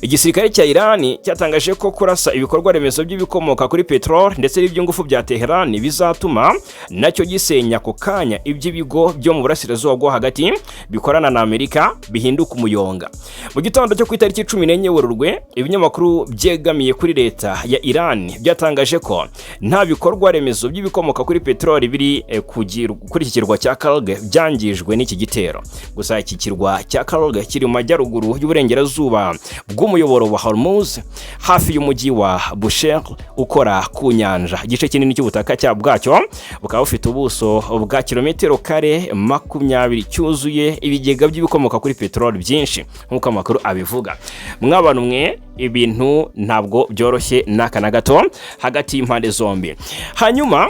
Igisirikare cya Iran cyatangaje ko kurasa ibikorwa remezo by'ibikomoka kuri peteroli ndetse n'iby'ingufu bya Tehran bizatuma nacyo gisenya ko kanya iby'ibigo byo mu burasirazuba bwo hagati bikorana na Amerika bihinduka umuyonga. Mu gitondo cyo ku itariki 14 Werurwe, ibinyamakuru byegamiye kuri leta ya Iran byatangaje ko nta bikorwa remezo by'ibikomoka kuri peteroli biri kuri iki kirwa cya Karere byangijwe n'iki gitero. Gusa iki kirwa cya Karere kiri mu majyaruguru y'uburengerazuba bw'umuyoboro wa Hormuz hafi y'umujyi wa Bushehr ukora ku nyanja. Igice kinini cy'ubutaka bwacyo bukaba bufite ubuso bwa kilometero kare 20 cyuzuye ibigega by'ibikomoka kuri peteroli byinshi nk'uko amakuru abivuga. Mw'abantu mwe, ibintu ntabwo byoroshye n'aka na gato hagati y'impande zombi. Hanyuma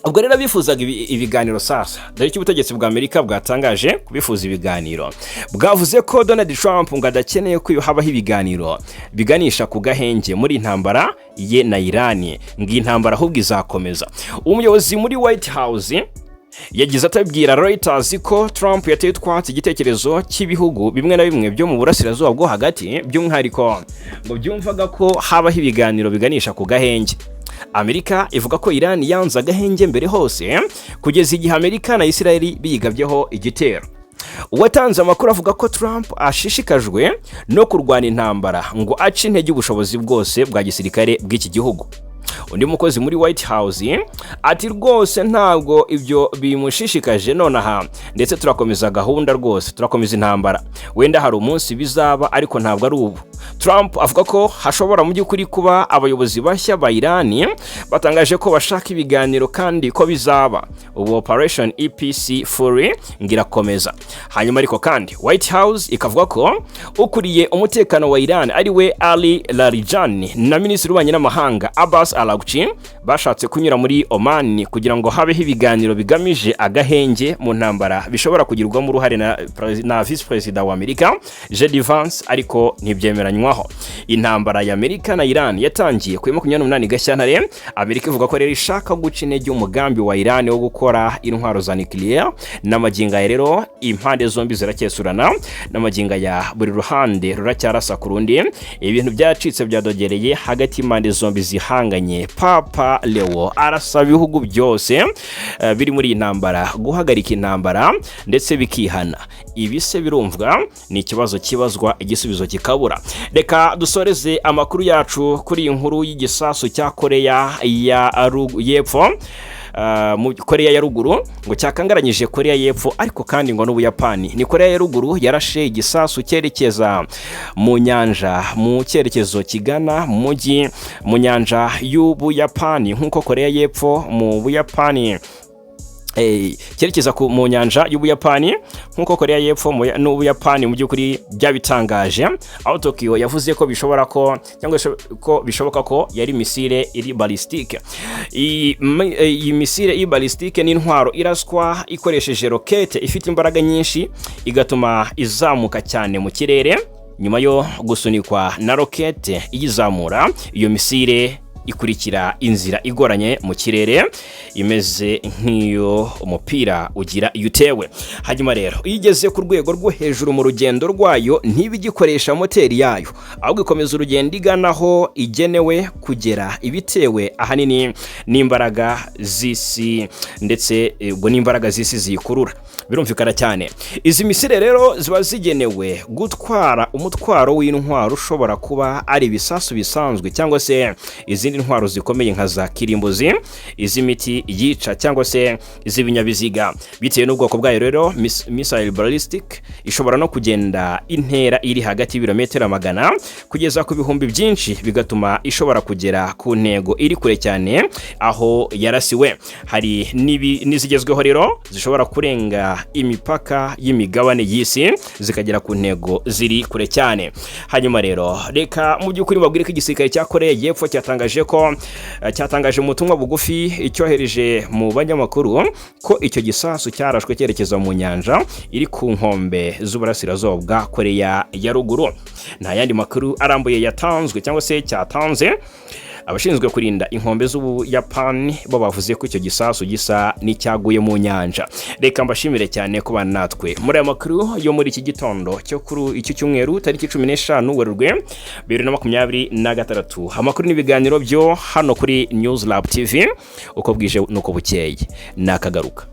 ubwo rero bifuzaga ibiganiro sasa, dore icyo ubutegetsi bwa Amerika bwatangaje kubifuza ibiganiro. Bwavuze ko Donald Trump ngo adakeneye ko habaho ibiganiro biganisha ku gahenge muri intambara ye na Iran, ngo intambara ahubwo izakomeza. Umuyobozi muri White House yagize atabwira Reuters ko Trump yateye utwatsi igitekerezo cy'ibihugu bimwe na bimwe byo mu burasirazuba bwo hagati by'umwihariko ngo byumvaga ko habaho ibiganiro biganisha ku gahenge. Amerika ivuga ko Iran yanze agahenge mbere hose kugeza igihe Amerika na Israel biyigabyeho igitero. Uwatanze amakuru avuga ko Trump ashishikajwe no kurwana intambara ngo ace intege ubushobozi bwose bwa gisirikare bw'iki gihugu. Undi mukozi muri White House ati rwose ntabwo ibyo bimushishikaje nonaha, ndetse turakomeza gahunda rwose, turakomeza intambara, wenda hari umunsi bizaba ariko ntabwo ari ubu. Trump avuga ko hashobora mu by'ukuri kuba abayobozi bashya ba Iran batangaje ko bashaka ibiganiro kandi ko bizaba. Ubu Operation EPC Fury ngirakomeza. Hanyuma ariko kandi White House ikavuga ko ukuriye umutekano wa Iran ari we Ali Larijani na Minisitiri w'Ububanyi n'Amahanga Abbas Araghchi bashatse kunyura muri Oman kugira ngo habeho ibiganiro bigamije agahenge mu ntambara bishobora kugirwamo uruhare na Vice President wa Amerika JD Vance, ariko ntibyemeranywaho. Intambara ya Amerika na Iran yatangiye ku 28 Gashyantare. Amerika ivuga ko rero ishaka guca intege umugambi wa Iran wo gukora intwaro za nuclear, n'amaginga ya rero impande zombi zirakyesurana, n'amaginga ya buri ruhande ruracyarasa ku rundi. Ibintu byacitse byadogereye hagati impande zombi zihanganye. Papa Leo arasaba ibihugu byose biri muri intambara guhagarika intambara ndetse bikihana. Ibise birumvwa ni ikibazo kibazwa, igisubizo kikabura. Reka dusoreze amakuru yacu kuri inkuru y'igisasu cya Korea y'Epfo. Korea ya ruguru ngo cyakangaranyije Korea y'Epfo, ariko kandi ngo n'Ubuyapani. Ni Korea ya ruguru yarashe igisasu cyerekeza mu nyanja mu cyerekezo kigana mu nyanja y'Ubuyapani, nk'uko Korea y'Epfo mu Buyapani cyerekeza mu nyanja y'Ubuyapani, nk'uko Korea y'Epfo n'Ubuyapani mu by'ukuri byabitangaje. Aho Tokyo yavuze ko bishoboka ko yari misile iri balistike. Iyi misile iri balistike ni intwaro iraswa ikoresheje rokete ifite imbaraga nyinshi igatuma izamuka cyane mu kirere. Nyuma yo gusunikwa na rokete iyizamura, iyo misile ikurikira inzira igoranye mu kirere imeze nk'iyo umupira ugira iyo utewe. Hanyuma rero igeze ku rwego rwo hejuru mu rugendo rwayo ntibigikoresha moteri yayo, ahubwo ikomeza urugendo iganaho igenewe kugera, ibitewe ahanini n'imbaraga z'isi, ndetse ubwo n'imbaraga z'isi ziyikurura. Birumvikana cyane izi misile rero ziba zigenewe gutwara umutwaro w'intwaro ushobora kuba ari ibisasu bisanzwe cyangwa se izindi intwaro zikomeye nka za kirimbuzi, iz'imiti yica cyangwa se iz'ibinyabiziga. Bitewe n'ubwoko bwayo rero missile ballistic ishobora no kugenda intera iri hagati y'ibirometero 100 kugeza ku bihumbi byinshi, bigatuma ishobora kugera ku ntego iri kure cyane aho yarasiwe. Hari n'izigezweho rero zishobora kurenga kwambuka imipaka y'imigabane y'isi zikagera ku ntego ziri kure cyane. Hanyuma rero reka mu by'ukuri babwire ko igisirikare cya Korea y'Epfo cyatangaje mu butumwa bugufi icyohereje mu banyamakuru ko icyo gisasu cyarashwe cyerekeza mu nyanja iri ku nkombe z'uburasirazuba bwa Korea ya ruguru. Nta yandi makuru arambuye yatanzwe cyangwa se cyatanze. Abashinzwe kurinda inkombe z'Ubuyapani bo bavuze ko icyo gisasu gisa n'icyaguye mu nyanja. Reka mbashimire cyane ko bana natwe muri aya makuru yo muri iki gitondo cyo kuri iki cyumweru tariki 15 Werurwe 2026. Amakuru n'ibiganiro byo hano kuri News Lab TV uko bwije nuko bukeye nakagaruka.